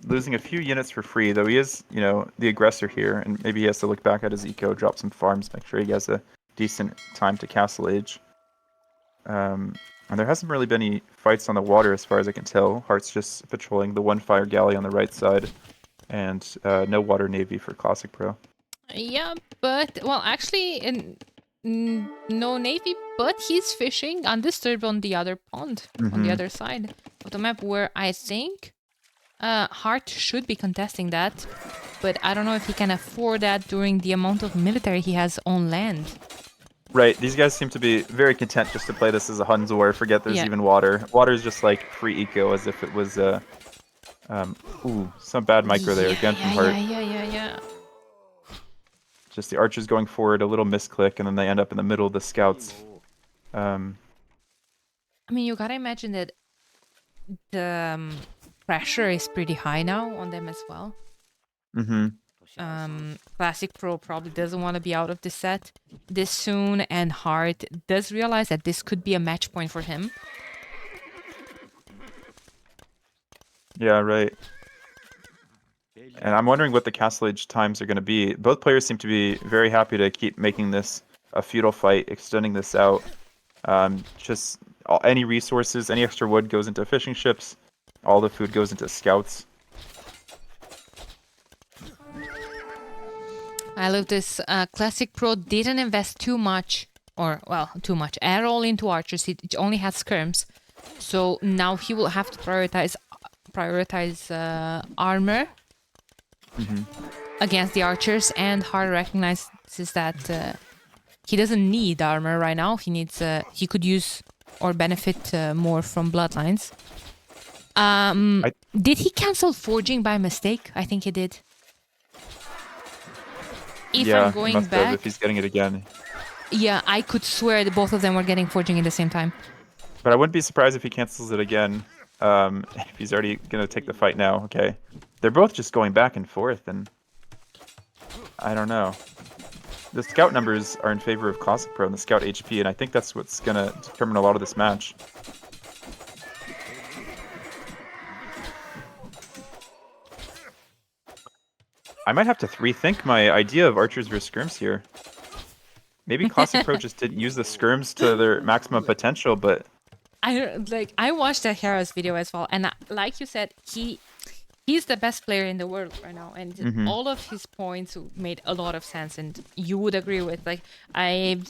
losing a few units for free, though he is, the aggressor here, and maybe he has to look back at his eco, drop some farms, make sure he has a decent time to Castle Age. And there hasn't really been any fights on the water as far as I can tell. Heartt's just patrolling the one fire galley on the right side, and no water navy for Classicpro. Yeah, but, well, actually, no navy, but he's fishing undisturbed on the other pond, on the other side of the map, where I think Hearttt should be contesting that, but I don't know if he can afford that during the amount of military he has on land. Right, these guys seem to be very content just to play this as a Huns war, forget there's even water. Water is just like free eco, as if it was, some bad micro there again from Hearttt. Yeah. Just the archers going forward, a little misclick, and then they end up in the middle of the scouts. I mean, you gotta imagine that the pressure is pretty high now on them as well. Classicpro probably doesn't want to be out of the set this soon, and Hearttt does realize that this could be a match point for him. Yeah, right. And I'm wondering what the Castle Age times are going to be. Both players seem to be very happy to keep making this a feudal fight, extending this out. Any resources, any extra wood goes into fishing ships. All the food goes into scouts. I love this. Classicpro didn't invest too much at all into archers. It only had skirms. So now he will have to prioritize armor. against the archers, and Hearttt recognizes that he doesn't need armor right now. He needs. He could use or benefit more from bloodlines. Did he cancel forging by mistake? I think he did. If Yeah, I'm going must back, have if he's getting it again. yeah, I could swear that both of them were getting forging at the same time. But I wouldn't be surprised if he cancels it again. If he's already gonna take the fight now. Okay, they're both just going back and forth, and I don't know. The scout numbers are in favor of Classicpro and the scout HP, and I think that's what's gonna determine a lot of this match. I might have to rethink my idea of archers versus skirms here. Maybe Classicpro just didn't use the skirms to their maximum potential, but I watched that Hera's video as well, and like you said, he's the best player in the world right now, and all of his points made a lot of sense, and you would agree with. Like, I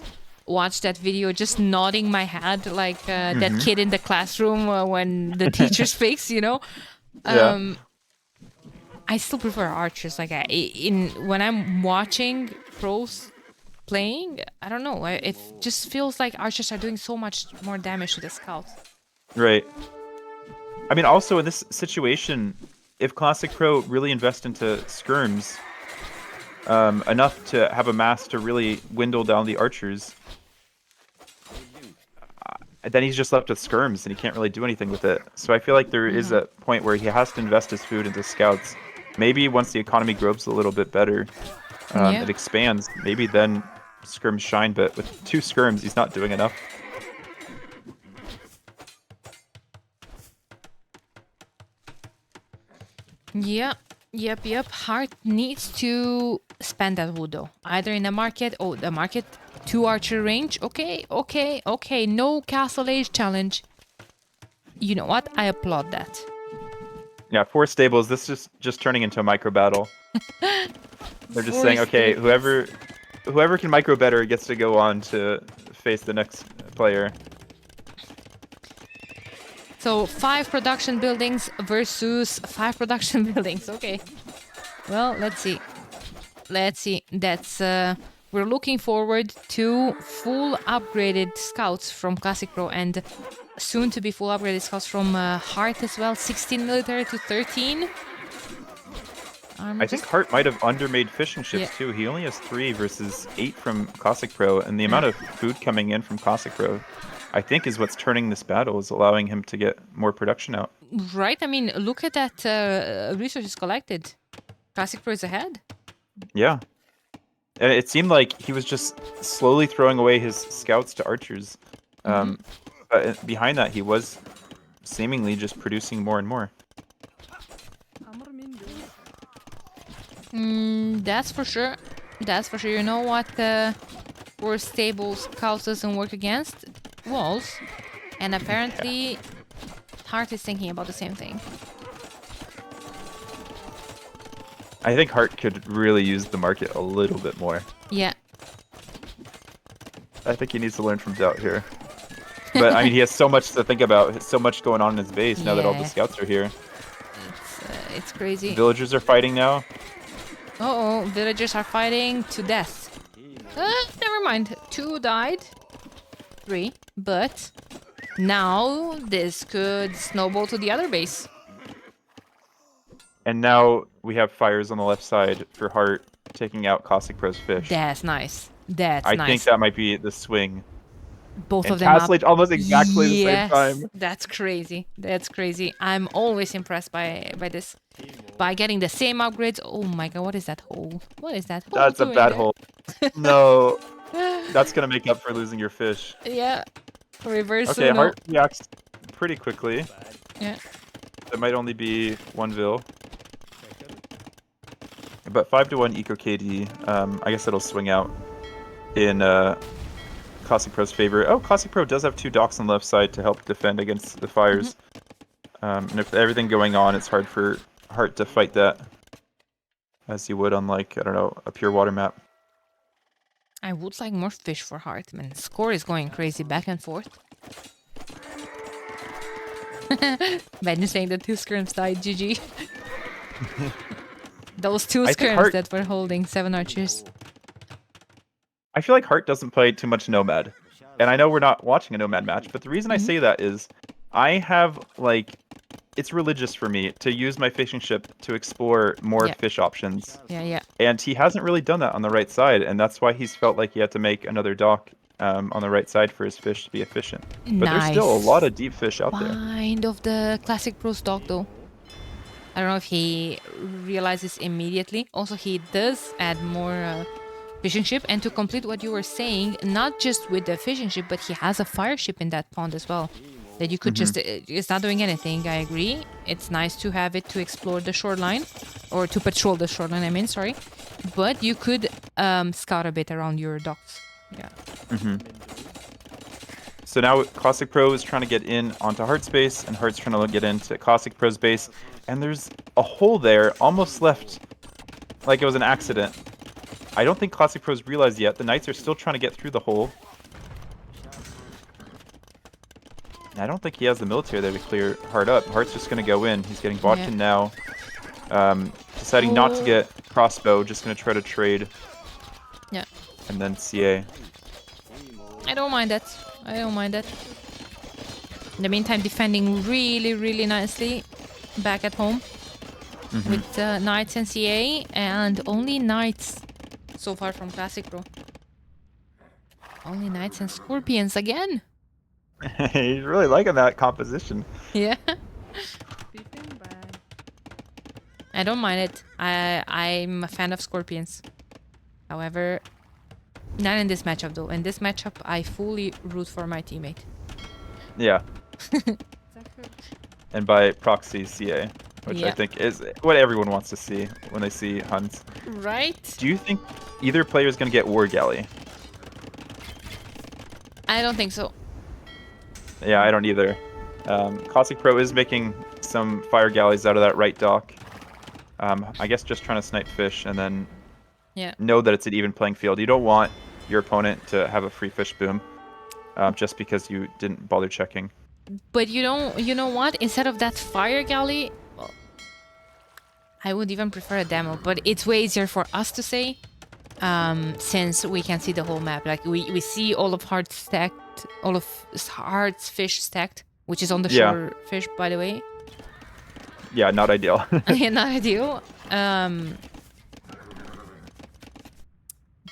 watched that video just nodding my head like that kid in the classroom when the teacher speaks, you know. yeah. I still prefer archers. Like, when I'm watching pros playing, I don't know, it just feels like archers are doing so much more damage to the scouts. Right. I mean, also in this situation, if Classicpro really invest into skirms enough to have a mass to really dwindle down the archers, then he's just left with skirms and he can't really do anything with it. So I feel like there is a point where he has to invest his food into scouts. Maybe once the economy grows a little bit better, it expands, maybe then skirms shine, but with 2 skirms, he's not doing enough. Yep. Hearttt needs to spend that wood though. Either in the market, the market 2 archer range. Okay. No castle age challenge. You know what? I applaud that. Yeah, 4 stables. This is just turning into a micro battle. They're just 4 saying, okay, stables. whoever can micro better gets to go on to face the next player. So 5 production buildings versus 5 production buildings. Okay. Well, let's see. That's we're looking forward to full upgraded scouts from Classicpro and soon to be full upgraded scouts from Hearttt as well. 16 military to 13. I think Hearttt might have undermade fishing ships too. He only has 3 versus 8 from Classicpro, and the amount of food coming in from Classicpro, I think, is what's turning this battle, is allowing him to get more production out. Right? I mean, look at that resources collected. Classicpro is ahead. Yeah. And it seemed like he was just slowly throwing away his scouts to archers. But behind that, he was seemingly just producing more and more. That's for sure. You know what for stable scouts doesn't work against? Walls. And apparently Hearttt is thinking about the same thing. I think Hearttt could really use the market a little bit more. Yeah. I think he needs to learn from Doubt here. But I mean, he has so much to think about, so much going on in his base now that all the scouts are here. It's crazy. Villagers are fighting now. Villagers are fighting to death. Never mind. 2 died. 3. But now this could snowball to the other base. And now we have fires on the left side for Hearttt taking out Classicpro's fish. That's nice. I think that might be the swing. Both and of them Castle up. Age almost exactly the same time. That's crazy. I'm always impressed by this. By getting the same upgrades. Oh my god, what is that hole? That's a bad hole. No. That's gonna make up for losing your fish. Yeah. Reverse. Okay, Hearttt reacts pretty quickly. Yeah. There might only be 1 Vil. But 5-1 Eco KD. I guess it'll swing out in Classicpro's favor. Oh, Classicpro does have 2 docks on the left side to help defend against the fires. And if everything going on, it's hard for Hearttt to fight that as you would on, like, I don't know, a pure water map. I would like more fish for Hearttt, man. Score is going crazy back and forth. Imagine saying that 2 skirms died, GG. Those two scrims that were holding 7 archers. I feel like Hearttt doesn't play too much Nomad. And I know we're not watching a Nomad match, but the reason I say that is I have, like, it's religious for me to use my fishing ship to explore more fish options. Yeah. And he hasn't really done that on the right side, and that's why he's felt like he had to make another dock on the right side for his fish to be efficient. But there's still a lot of deep fish out there. Mind of the Classicpro's dock, though. I don't know if he realizes immediately. Also, he does add more fishing ship. And to complete what you were saying, not just with the fishing ship, but he has a fire ship in that pond as well. That you could just... It's not doing anything, I agree. It's nice to have it to explore the shoreline. Or to patrol the shoreline, I mean, sorry. But you could scout a bit around your docks. Yeah. So now Classicpro is trying to get in onto Heartt's base, and Heartt's trying to get into Classicpro's base. And there's a hole there, almost left like it was an accident. I don't think Classicpro's realized yet. The Knights are still trying to get through the hole. And I don't think he has the military there to clear Hearttt up. Heartt's just going to go in. He's getting Bodkin now. Deciding not to get crossbow, just going to try to trade. Yeah. And then CA. I don't mind that. I don't mind that. In the meantime, defending really, really nicely back at home with Knights and CA, and only Knights so far from Classicpro. Only Knights and Scorpions again. He's really liking that composition. Yeah. I don't mind it. I'm a fan of Scorpions. However, not in this matchup though. In this matchup, I fully root for my teammate. Yeah. And by proxy, CA, which I think is what everyone wants to see when they see Huns. Right? Do you think either player is going to get War Galley? I don't think so. Yeah, I don't either. Classicpro is making some fire galleys out of that right dock. I guess just trying to snipe fish and then know that it's an even playing field. You don't want your opponent to have a free fish boom just because you didn't bother checking. But you know what? Instead of that fire galley, well, I would even prefer a demo. But it's way easier for us to say, since we can see the whole map. Like we see all of Heartt's stacked, all of Heartt's fish stacked, which is on the shore fish, by the way. Yeah, not ideal. Yeah, not ideal.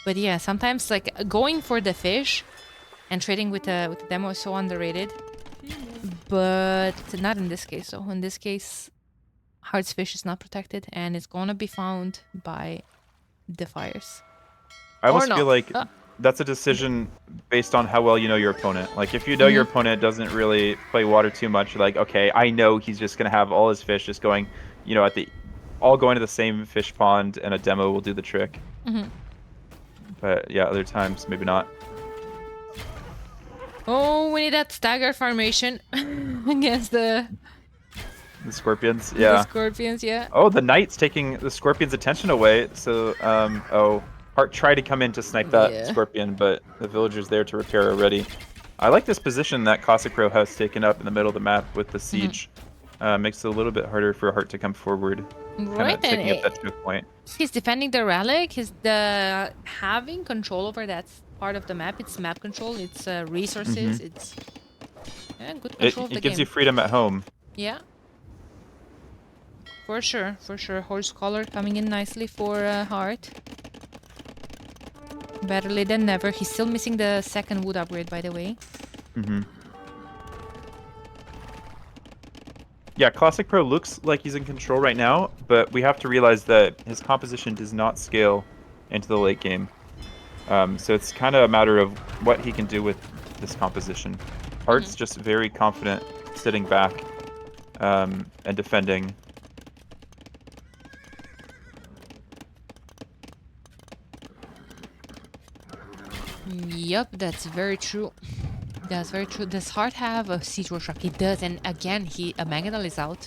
But yeah, sometimes like going for the fish and trading with the demo is so underrated. But not in this case. So in this case, Heartt's fish is not protected and it's gonna be found by the fires. I almost feel like that's a decision based on how well you know your opponent. Like if you know your opponent doesn't really play water too much, like okay, I know he's just gonna have all his fish just going, you know, all going to the same fish pond, and a demo will do the trick. But yeah, other times maybe not. Oh, we need that stagger formation against the Scorpions. Yeah. The Scorpions, yeah. Oh, the Knight's taking the Scorpion's attention away. So, Hearttt tried to come in to snipe that Scorpion, but the villager's there to repair already. I like this position that Classicpro has taken up in the middle of the map with the siege. Makes it a little bit harder for Hearttt to come forward. Right, taking up that choke point. He's defending the relic. He's having control over that part of the map. It's map control. It's resources. It's good control of the game. It gives you freedom at home. Yeah. For sure, for sure. Horse collar coming in nicely for Hearttt. Better late than never. He's still missing the second wood upgrade, by the way. Yeah, Classicpro looks like he's in control right now, but we have to realize that his composition does not scale into the late game. So it's kind of a matter of what he can do with this composition. Heartt's just very confident sitting back and defending. Yep, that's very true. That's very true. Does Hearttt have a siege workshop? He does, and again, a Mangonel is out.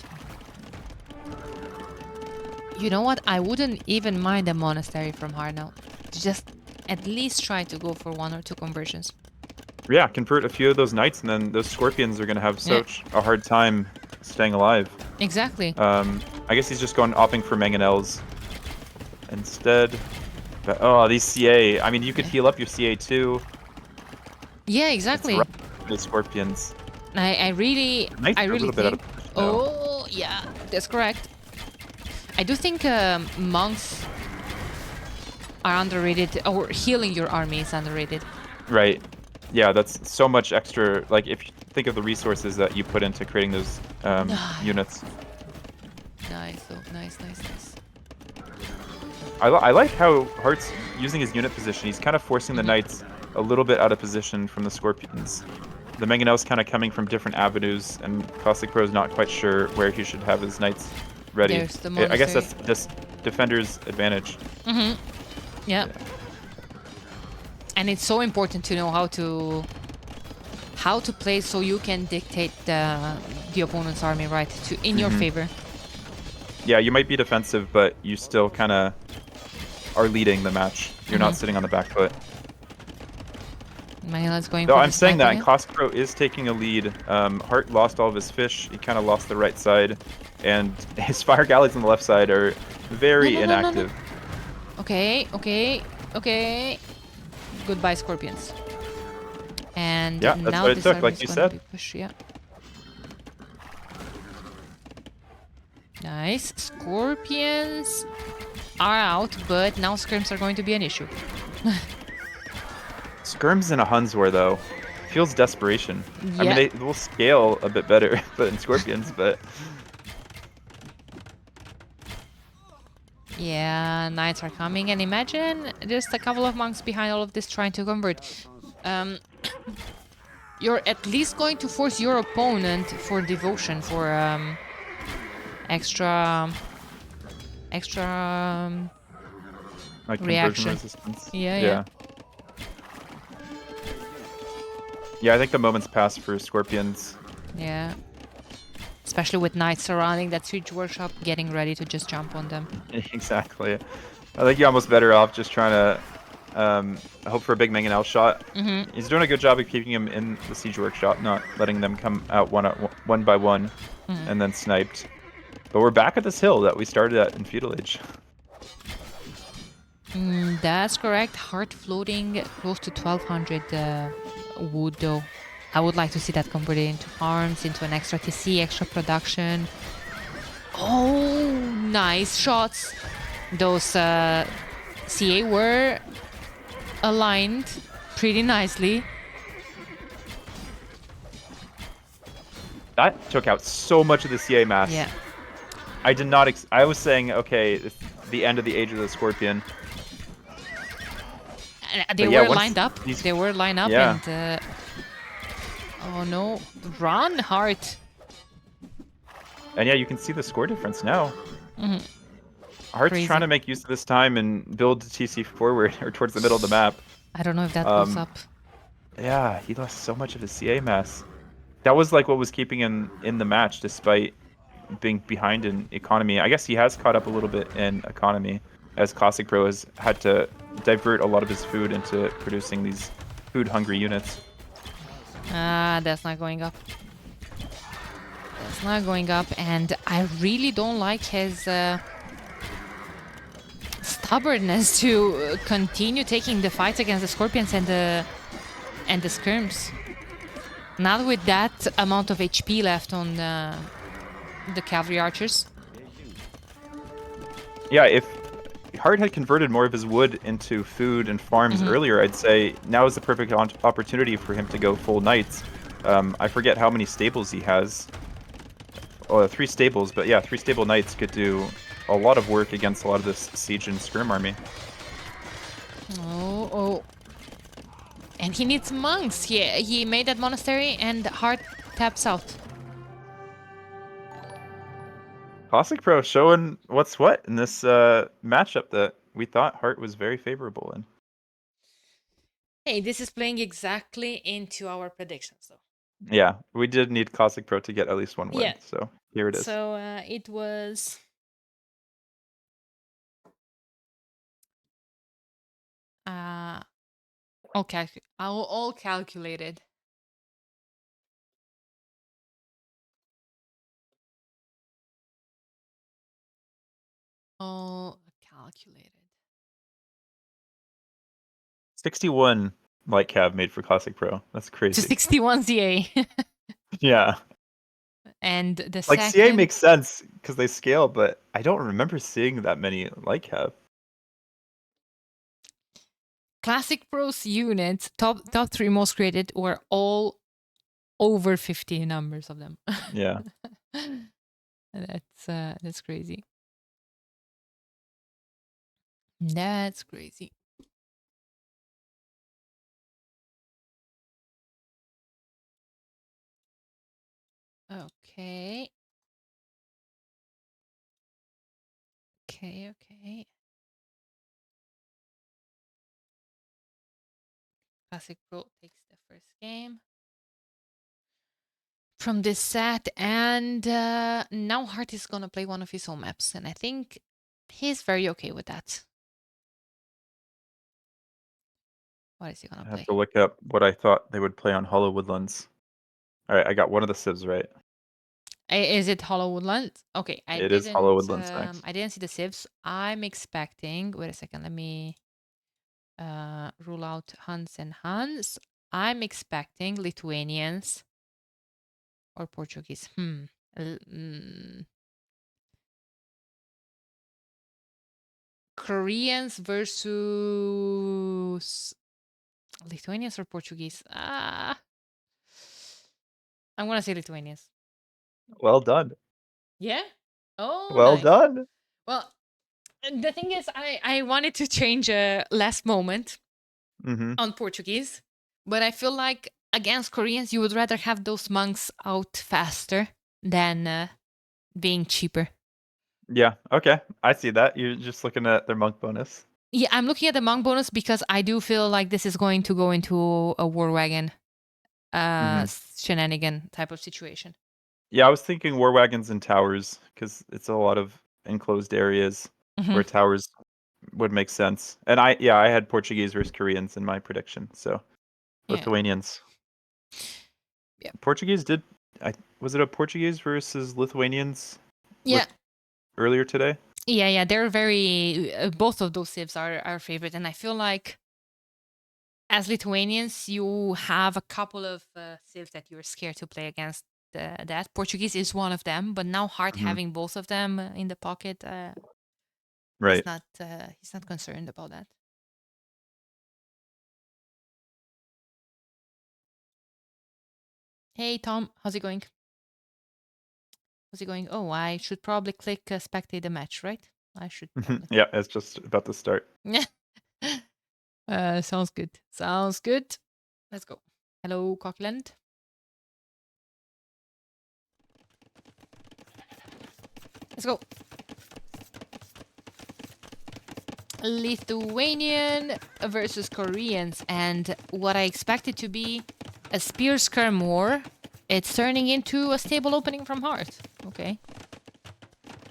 You know what? I wouldn't even mind a monastery from Hearttt now. Just at least try to go for 1 or 2 conversions. Yeah, convert a few of those knights, and then those Scorpions are going to have such a hard time staying alive. Exactly. I guess he's just opting for Mangonels. instead. But, oh, these CA. I mean, you could heal up your CA too. Yeah, It's exactly. rough for the Scorpions. I really Knights are a little bit out think. of position now. Oh, yeah, that's correct. I do think monks are underrated, or healing your army is underrated. Right. Yeah, that's so much extra. Like, if you think of the resources that you put into creating those units. Nice, oh, nice, nice, nice. I like how Heartt's using his unit position. He's kind of forcing the Knights a little bit out of position from the Scorpions. The Mangonel's kind of coming from different avenues, and Classicpro is not quite sure where he should have his Knights ready. There's the I guess monastery. that's just Defender's advantage. Yeah. Yeah. And it's so important to know how to play so you can dictate the opponent's army right in your favor. Yeah, you might be defensive, but you still kind of are leading the match. You're not sitting on the back foot. Mangonel's going No, for I'm the saying that, snipe and Classicpro is taking a lead. Heartt lost all of his fish. He kind of lost the right side, and his fire galleys on the left side are very inactive. No. Okay. Goodbye, Scorpions. And yeah, that's now what it this took, army like is you going said. to be pushed, yeah. Nice. Scorpions are out, but now scrims are going to be an issue. Skirms in a Huns war, though, feels desperation. Yeah. I mean, they will scale a bit better than Scorpions, but... Yeah, knights are coming, and imagine just a couple of monks behind all of this trying to convert. You're at least going to force your opponent for devotion, for extra like reaction. Conversion resistance. Yeah. Yeah, I think the moment's passed for Scorpions. Yeah. Especially with knights surrounding that siege workshop, getting ready to just jump on them. Exactly. I think you're almost better off just trying to hope for a big Mangonel shot. He's doing a good job of keeping him in the siege workshop, not letting them come out one by one and then sniped. But we're back at this hill that we started at in Feudal Age. That's correct. Heartt floating close to 1200 wood, though. I would like to see that converted into arms, into an extra TC, extra production. Oh, nice shots. Those CA were aligned pretty nicely. That took out so much of the CA mass. Yeah. I did not. I was saying, okay, it's the end of the age of the Scorpion. They were lined up. They were lined up, and oh no, run, Heartt. And yeah, you can see the score difference now. Heartt's trying to make use of this time and build TC forward or towards the middle of the map. I don't know if that goes up. Yeah, he lost so much of his CA mass. That was like what was keeping him in the match despite being behind in economy. I guess he has caught up a little bit in economy as Classicpro has had to divert a lot of his food into producing these food-hungry units. That's not going up. That's not going up, and I really don't like his stubbornness to continue taking the fight against the Scorpions and the skirms. Not with that amount of HP left on the cavalry archers. Yeah, if Heartt had converted more of his wood into food and farms earlier, I'd say now is the perfect opportunity for him to go full knights. I forget how many stables he has. 3 stables, but yeah, 3 stable knights could do a lot of work against a lot of this siege and skirm army. Oh. And he needs monks. He made that monastery, and Heartt taps out. Classicpro showing what's what in this matchup that we thought Heartt was very favorable in. Hey, this is playing exactly into our predictions, though. Yeah, we did need Classicpro to get at least one win, so here it is. So it was... all calculated. All calculated. 61 light cav made for Classic Pro. That's crazy. To 61 CA. Yeah. And the Like, second... CA makes sense because they scale, but I don't remember seeing that many light cav. Classicpro's units, top 3 most created, were all over 50 numbers of them. Yeah. That's crazy. That's crazy. Okay. Okay. Classicpro takes the first game from this set, and now Hearttt is gonna play one of his own maps, and I think he's very okay with that. What is he gonna I play? have to look up what I thought they would play on Hollow Woodlands. All right, I got one of the civs right. Is it Hollow Woodlands? Okay, It is Hollow Woodlands next. I didn't see the civs. I'm expecting. Wait a second. Let me rule out Huns and Huns. I'm expecting Lithuanians or Portuguese. Koreans versus Lithuanians or Portuguese. I'm gonna say Lithuanians. Well done. Yeah. Oh, Well nice. done. Well, the thing is, I wanted to change a last moment on Portuguese, but I feel like against Koreans, you would rather have those monks out faster than being cheaper. Yeah, okay. I see that. You're just looking at their monk bonus. Yeah, I'm looking at the monk bonus because I do feel like this is going to go into a war wagon shenanigan type of situation. Yeah, I was thinking war wagons and towers because it's a lot of enclosed areas where towers would make sense. And I had Portuguese versus Koreans in my prediction. So Lithuanians. Yeah. Portuguese did. Was it a Portuguese versus Lithuanians? Yeah. Earlier today. Yeah. They're very. Both of those civs are our favorite, and I feel like as Lithuanians, you have a couple of civs that you're scared to play against. That Portuguese is one of them, but now Hearttt having both of them in the pocket, right? He's not concerned about that. Hey Tom, how's it going? How's it going? Oh, I should probably click spectate the match, right? I should. Yeah, it's just about to start. Sounds good. Sounds good. Let's go. Hello, Cockland. Let's go. Lithuanian versus Koreans, and what I expected to be a spear skirm war, it's turning into a stable opening from Hearttt. Okay.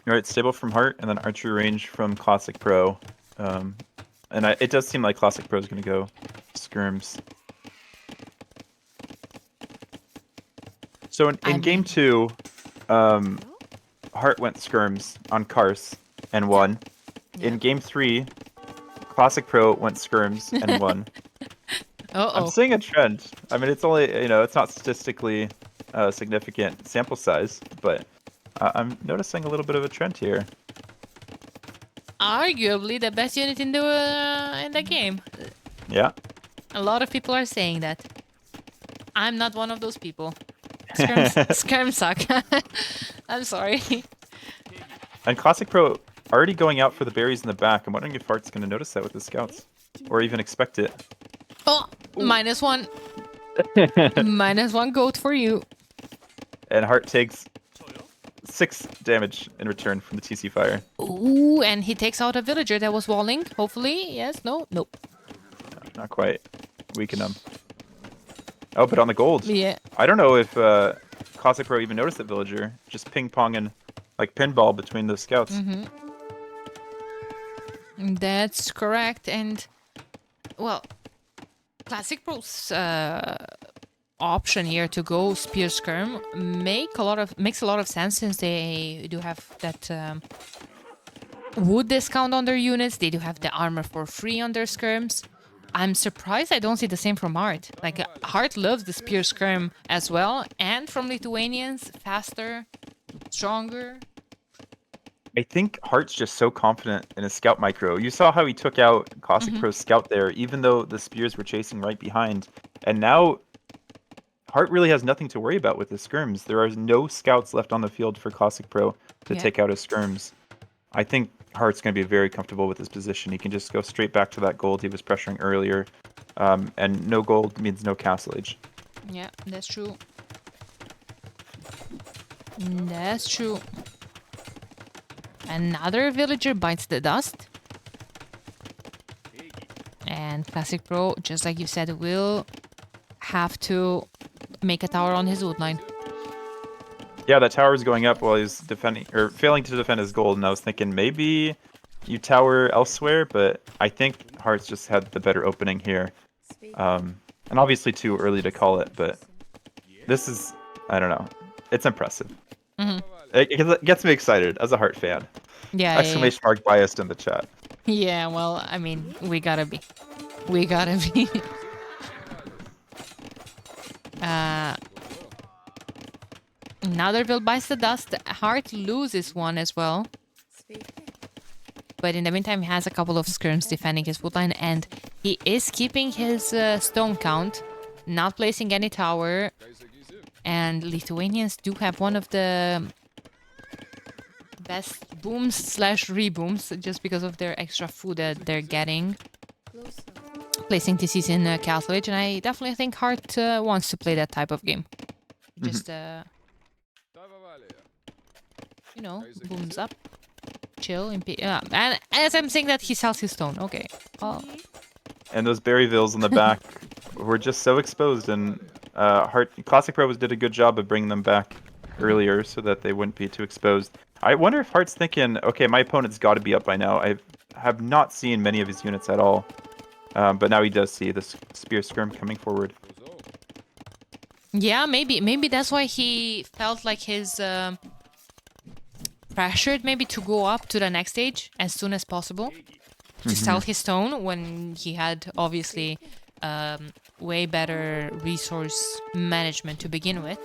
All right, stable from Hearttt, and then archery range from Classicpro. And it does seem like Classicpro is going to go skirms. So in game 2, Hearttt went skirms on Kars and won. Yeah. In game 3, Classicpro went skirms and won. I'm seeing a trend. I mean, it's only, it's not statistically significant sample size, but I'm noticing a little bit of a trend here. Arguably the best unit in the game. Yeah. A lot of people are saying that. I'm not one of those people. Skirms suck. I'm sorry. And Classicpro already going out for the berries in the back. I'm wondering if Heartt's going to notice that with the scouts, or even expect it. Oh, -1. -1 goat for you. And Hearttt takes 6 damage in return from the TC fire. Ooh, and he takes out a villager that was walling. Hopefully, yes, no, nope. No, not quite. Weaken him. Oh, but on the gold. Yeah. I don't know if Classicpro even noticed that villager. Just ping-ponging like pinball between the scouts. That's correct. And, well, Classicpro's option here to go spear skirm makes a lot of sense, since they do have that wood discount on their units. They do have the armor for free on their skirms. I'm surprised I don't see the same from Hearttt. Like, Hearttt loves the spear skirm as well, and from Lithuanians, faster, stronger. I think Heartt's just so confident in his scout micro. You saw how he took out Classicpro's scout there, even though the spears were chasing right behind. And now Hearttt really has nothing to worry about with his skirms. There are no scouts left on the field for Classicpro to take out his skirms. I think Heartt's going to be very comfortable with his position. He can just go straight back to that gold he was pressuring earlier. And no gold means no castle age. Yeah, that's true. That's true. Another villager bites the dust. And Classicpro, just like you said, will have to make a tower on his wood line. Yeah, that tower is going up while he's defending or failing to defend his gold, and I was thinking maybe you tower elsewhere, but I think Heartt's just had the better opening here. And obviously too early to call it, but this is, I don't know, it's impressive. It gets me excited as a Hearttt fan. Yeah. Exclamation mark biased in the chat. Yeah, well, I mean, we gotta be. We gotta be. Another bites the dust. Hearttt loses one as well. But in the meantime, he has a couple of skirms defending his woodline, and he is keeping his stone count, not placing any tower. And Lithuanians do have one of the best booms slash rebooms just because of their extra food that they're getting. Placing TCs in Castle Age, and I definitely think Hearttt wants to play that type of game. Just, you know, booms up, chill, and as I'm saying that, he sells his stone. Okay. Oh. And those Berryvilles in the back were just so exposed, and Classicpro did a good job of bringing them back earlier so that they wouldn't be too exposed. I wonder if Heartt's thinking, okay, my opponent's got to be up by now. I have not seen many of his units at all, but now he does see the spear skirm coming forward. Yeah, maybe that's why he felt like his pressured maybe to go up to the next stage as soon as possible to sell his stone when he had obviously way better resource management to begin with.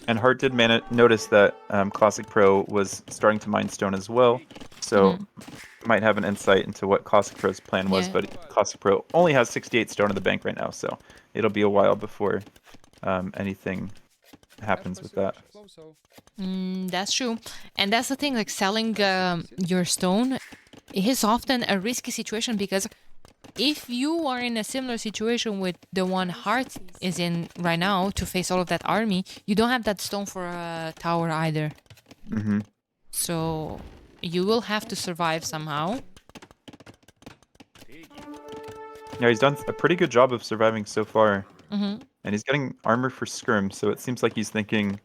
And Hearttt did notice that Classicpro was starting to mine stone as well, so might have an insight into what Classicpro's plan was, but Classicpro only has 68 stone in the bank right now, so it'll be a while before anything happens with that. That's true. And that's the thing, like selling your stone is often a risky situation because if you are in a similar situation with the one Hearttt is in right now to face all of that army, you don't have that stone for a tower either. So you will have to survive somehow. Yeah, he's done a pretty good job of surviving so far. And he's getting armor for skirm, so it seems like he's thinking,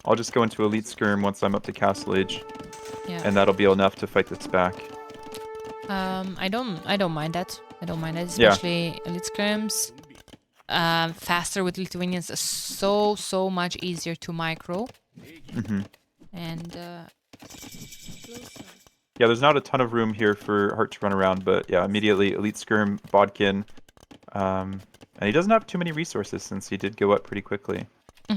I'll just go into elite skirm once I'm up to castle age. And that'll be enough to fight this back. I don't mind that. I don't mind it, especially elite skirms. Faster with Lithuanians, so much easier to micro. And yeah, there's not a ton of room here for Hearttt to run around, but yeah, immediately elite skirm, bodkin, and he doesn't have too many resources since he did go up pretty quickly.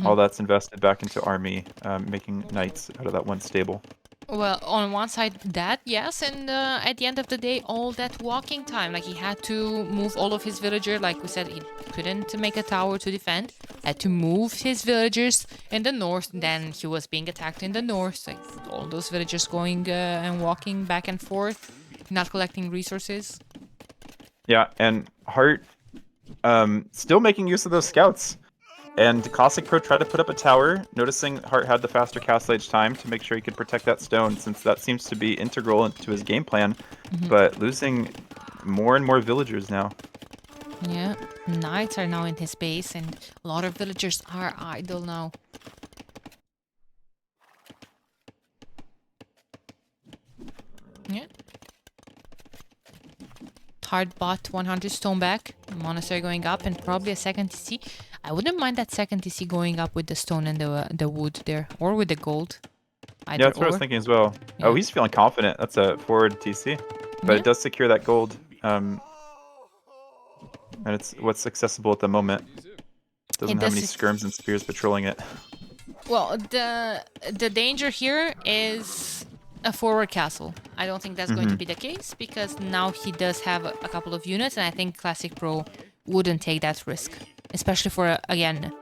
All that's invested back into army, making knights out of that one stable. Well, on one side that, yes, and at the end of the day, all that walking time, like he had to move all of his villagers, like we said, he couldn't make a tower to defend, had to move his villagers in the north, then he was being attacked in the north, like all those villagers going and walking back and forth, not collecting resources. Yeah, and Hearttt still making use of those scouts. And Classicpro tried to put up a tower, noticing Hearttt had the faster castle age time to make sure he could protect that stone, since that seems to be integral into his game plan, but losing more and more villagers now. Yeah, knights are now in his base, and a lot of villagers are idle now. Yeah. Hearttt bought 100 stone back, monastery going up, and probably a second TC. I wouldn't mind that second TC going up with the stone and the wood there, or with the gold. Yeah, that's what I was thinking as well. Yeah. Oh, he's feeling confident. That's a forward TC, but it does secure that gold. and it's what's accessible at the moment. Doesn't have any skirms and spears patrolling it. Well, the danger here is a forward castle. I don't think that's going to be the case because now he does have a couple of units, and I think Classicpro wouldn't take that risk, especially for again.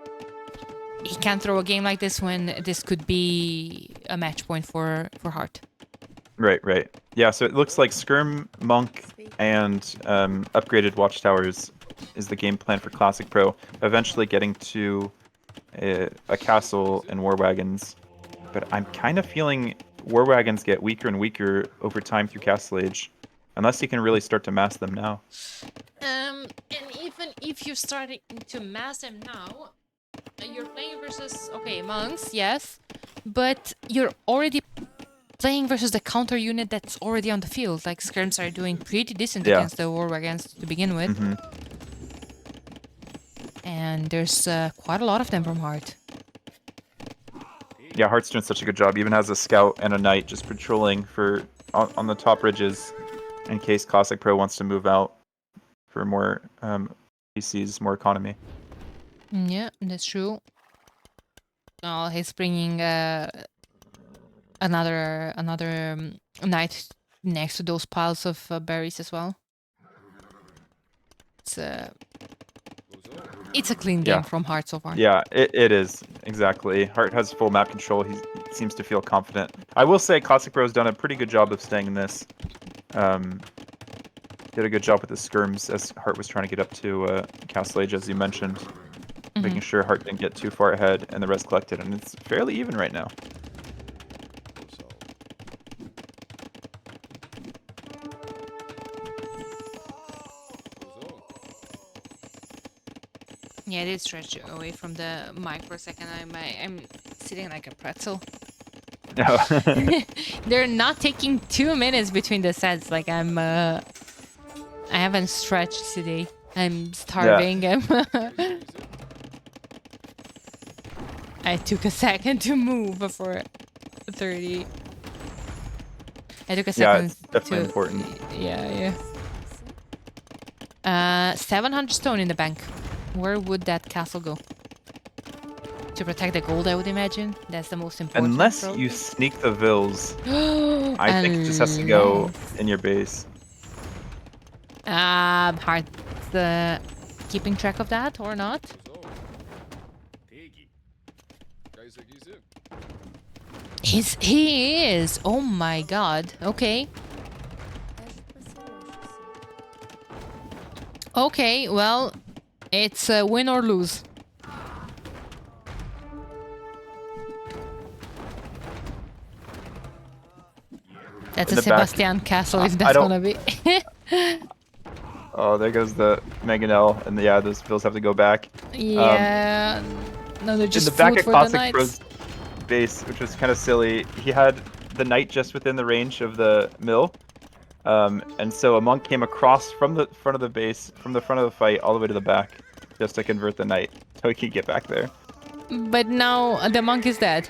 He can't throw a game like this when this could be a match point for Hearttt. Right. Yeah, so it looks like Skirm, Monk, and upgraded Watchtowers is the game plan for Classicpro. Eventually getting to a castle and War Wagons. But I'm kind of feeling War Wagons get weaker and weaker over time through Castle Age. Unless you can really start to mass them now. And even if you're starting to mass them now, you're playing versus, okay, monks, yes. But you're already playing versus the counter unit that's already on the field. Like, skirms are doing pretty decent against the War Wagons to begin with. And there's quite a lot of them from Hearttt. Yeah, Heartt's doing such a good job. Even has a scout and a knight just patrolling for on the top ridges in case Classicpro wants to move out for more PCs, more economy. Yeah, that's true. Oh, he's bringing another knight next to those piles of berries as well. It's a clean game from Hearttt so far. Yeah, it is. Exactly. Hearttt has full map control. He seems to feel confident. I will say Classicpro's done a pretty good job of staying in this. Did a good job with the skirms as Hearttt was trying to get up to Castle Age, as you mentioned. Making sure Hearttt didn't get too far ahead and the rest collected. And it's fairly even right now. Yeah, I did stretch away from the mic for a second. I'm sitting like a pretzel. They're not taking 2 minutes between the sets. Like I haven't stretched today. I'm starving. Yeah. I took a second to move before 30. I took a second. Yeah, it's definitely important. Yeah. 700 stone in the bank. Where would that castle go? To protect the gold, I would imagine. That's the most important. Unless you sneak the vills, I think it just has to go in your base. Hard keeping track of that or not? He is. Oh my god. Okay. Okay, well, it's a win or lose. That's a Sebastian castle if that's gonna be. Oh, there goes the Mangonel, and yeah, those vills have to go back. Yeah. No, they're just in the back food of for the knights. Base, which was kind of silly. He had the knight just within the range of the mill, and so a monk came across from the front of the base, from the front of the fight, all the way to the back, just to convert the knight, so he could get back there. But now the monk is dead.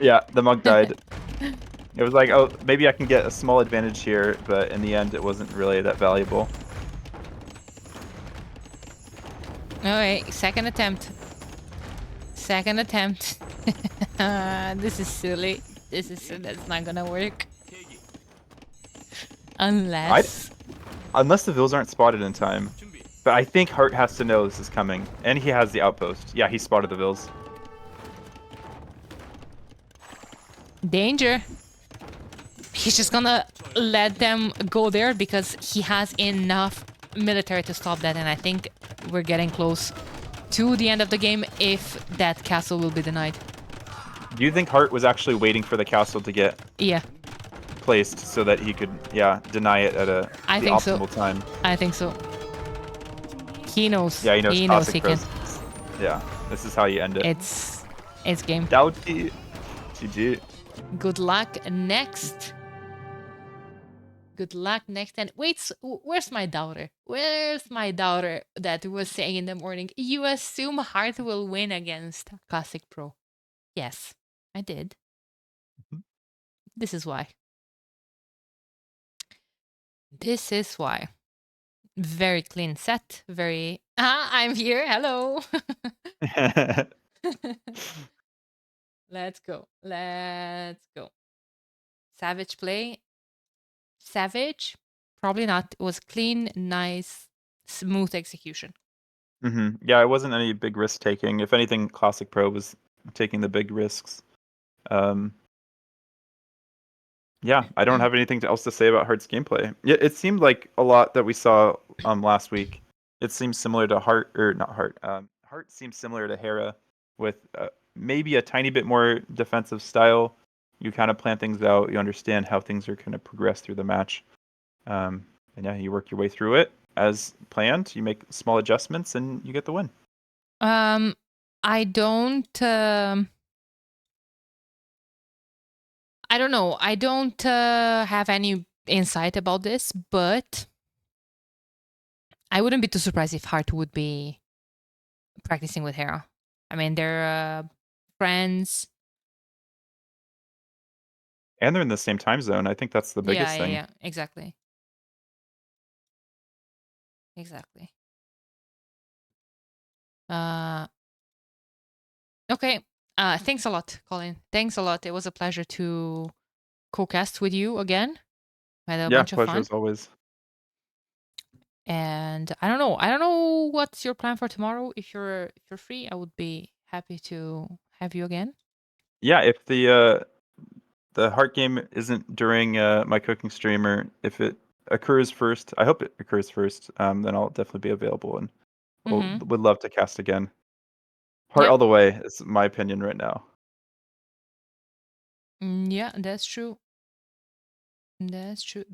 Yeah, the monk died. It was like, oh, maybe I can get a small advantage here, but in the end, it wasn't really that valuable. Alright, second attempt. Second attempt. This is silly. That's not gonna work. Unless the vills aren't spotted in time. But I think Hearttt has to know this is coming. And he has the outpost. Yeah, he spotted the vills. Danger. He's just gonna let them go there because he has enough military to stop that, and I think we're getting close to the end of the game if that castle will be denied. Do you think Hearttt was actually waiting for the castle to get placed so that he could, deny it at the optimal time? I think so. He knows. Yeah, he knows. He knows he can. Yeah, this is how you end it. It's game. Doughty. GG. Good luck next. Good luck next. And wait, where's my daughter? Where's my daughter that was saying in the morning, you assume Hearttt will win against Classicpro? Yes, I did. This is why. This is why. very clean set. Very. I'm here. Hello. Let's go. Let's go. Savage play. Savage. Probably not. It was clean, nice, smooth execution. Yeah, it wasn't any big risk taking. If anything, Classicpro was taking the big risks. Yeah, I don't have anything else to say about Heartt's gameplay. It seemed like a lot that we saw last week. It seems similar to Heartt, or not Heartt. Heartt seems similar to Hera, with maybe a tiny bit more defensive style. You kind of plan things out. You understand how things are going to progress through the match, and yeah, you work your way through it as planned. You make small adjustments, and you get the win. I don't. I don't know. I don't have any insight about this, but I wouldn't be too surprised if Heartt would be practicing with Hera. I mean, they're friends. And they're in the same time zone. I think that's the biggest thing. Yeah. Exactly. Okay. Thanks a lot, Colin. Thanks a lot. It was a pleasure to co-cast with you again. I had a bunch of pleasure fun. as always. And I don't know what's your plan for tomorrow. If you're free, I would be happy to have you again. Yeah, if the Heartt game isn't during my cooking stream, or if it occurs first, I hope it occurs first, then I'll definitely be available and would love to cast again. Heartt all the way is my opinion right now. Yeah, that's true. That's true.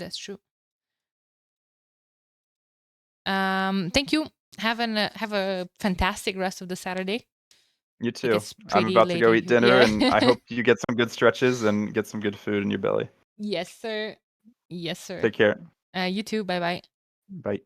Thank you. Have a fantastic rest of the Saturday. You too. I'm Pretty about to late go in eat here. dinner, Yeah. and I hope you get some good stretches and get some good food in your belly. Yes, sir. Take care. You too. Bye-bye. Bye.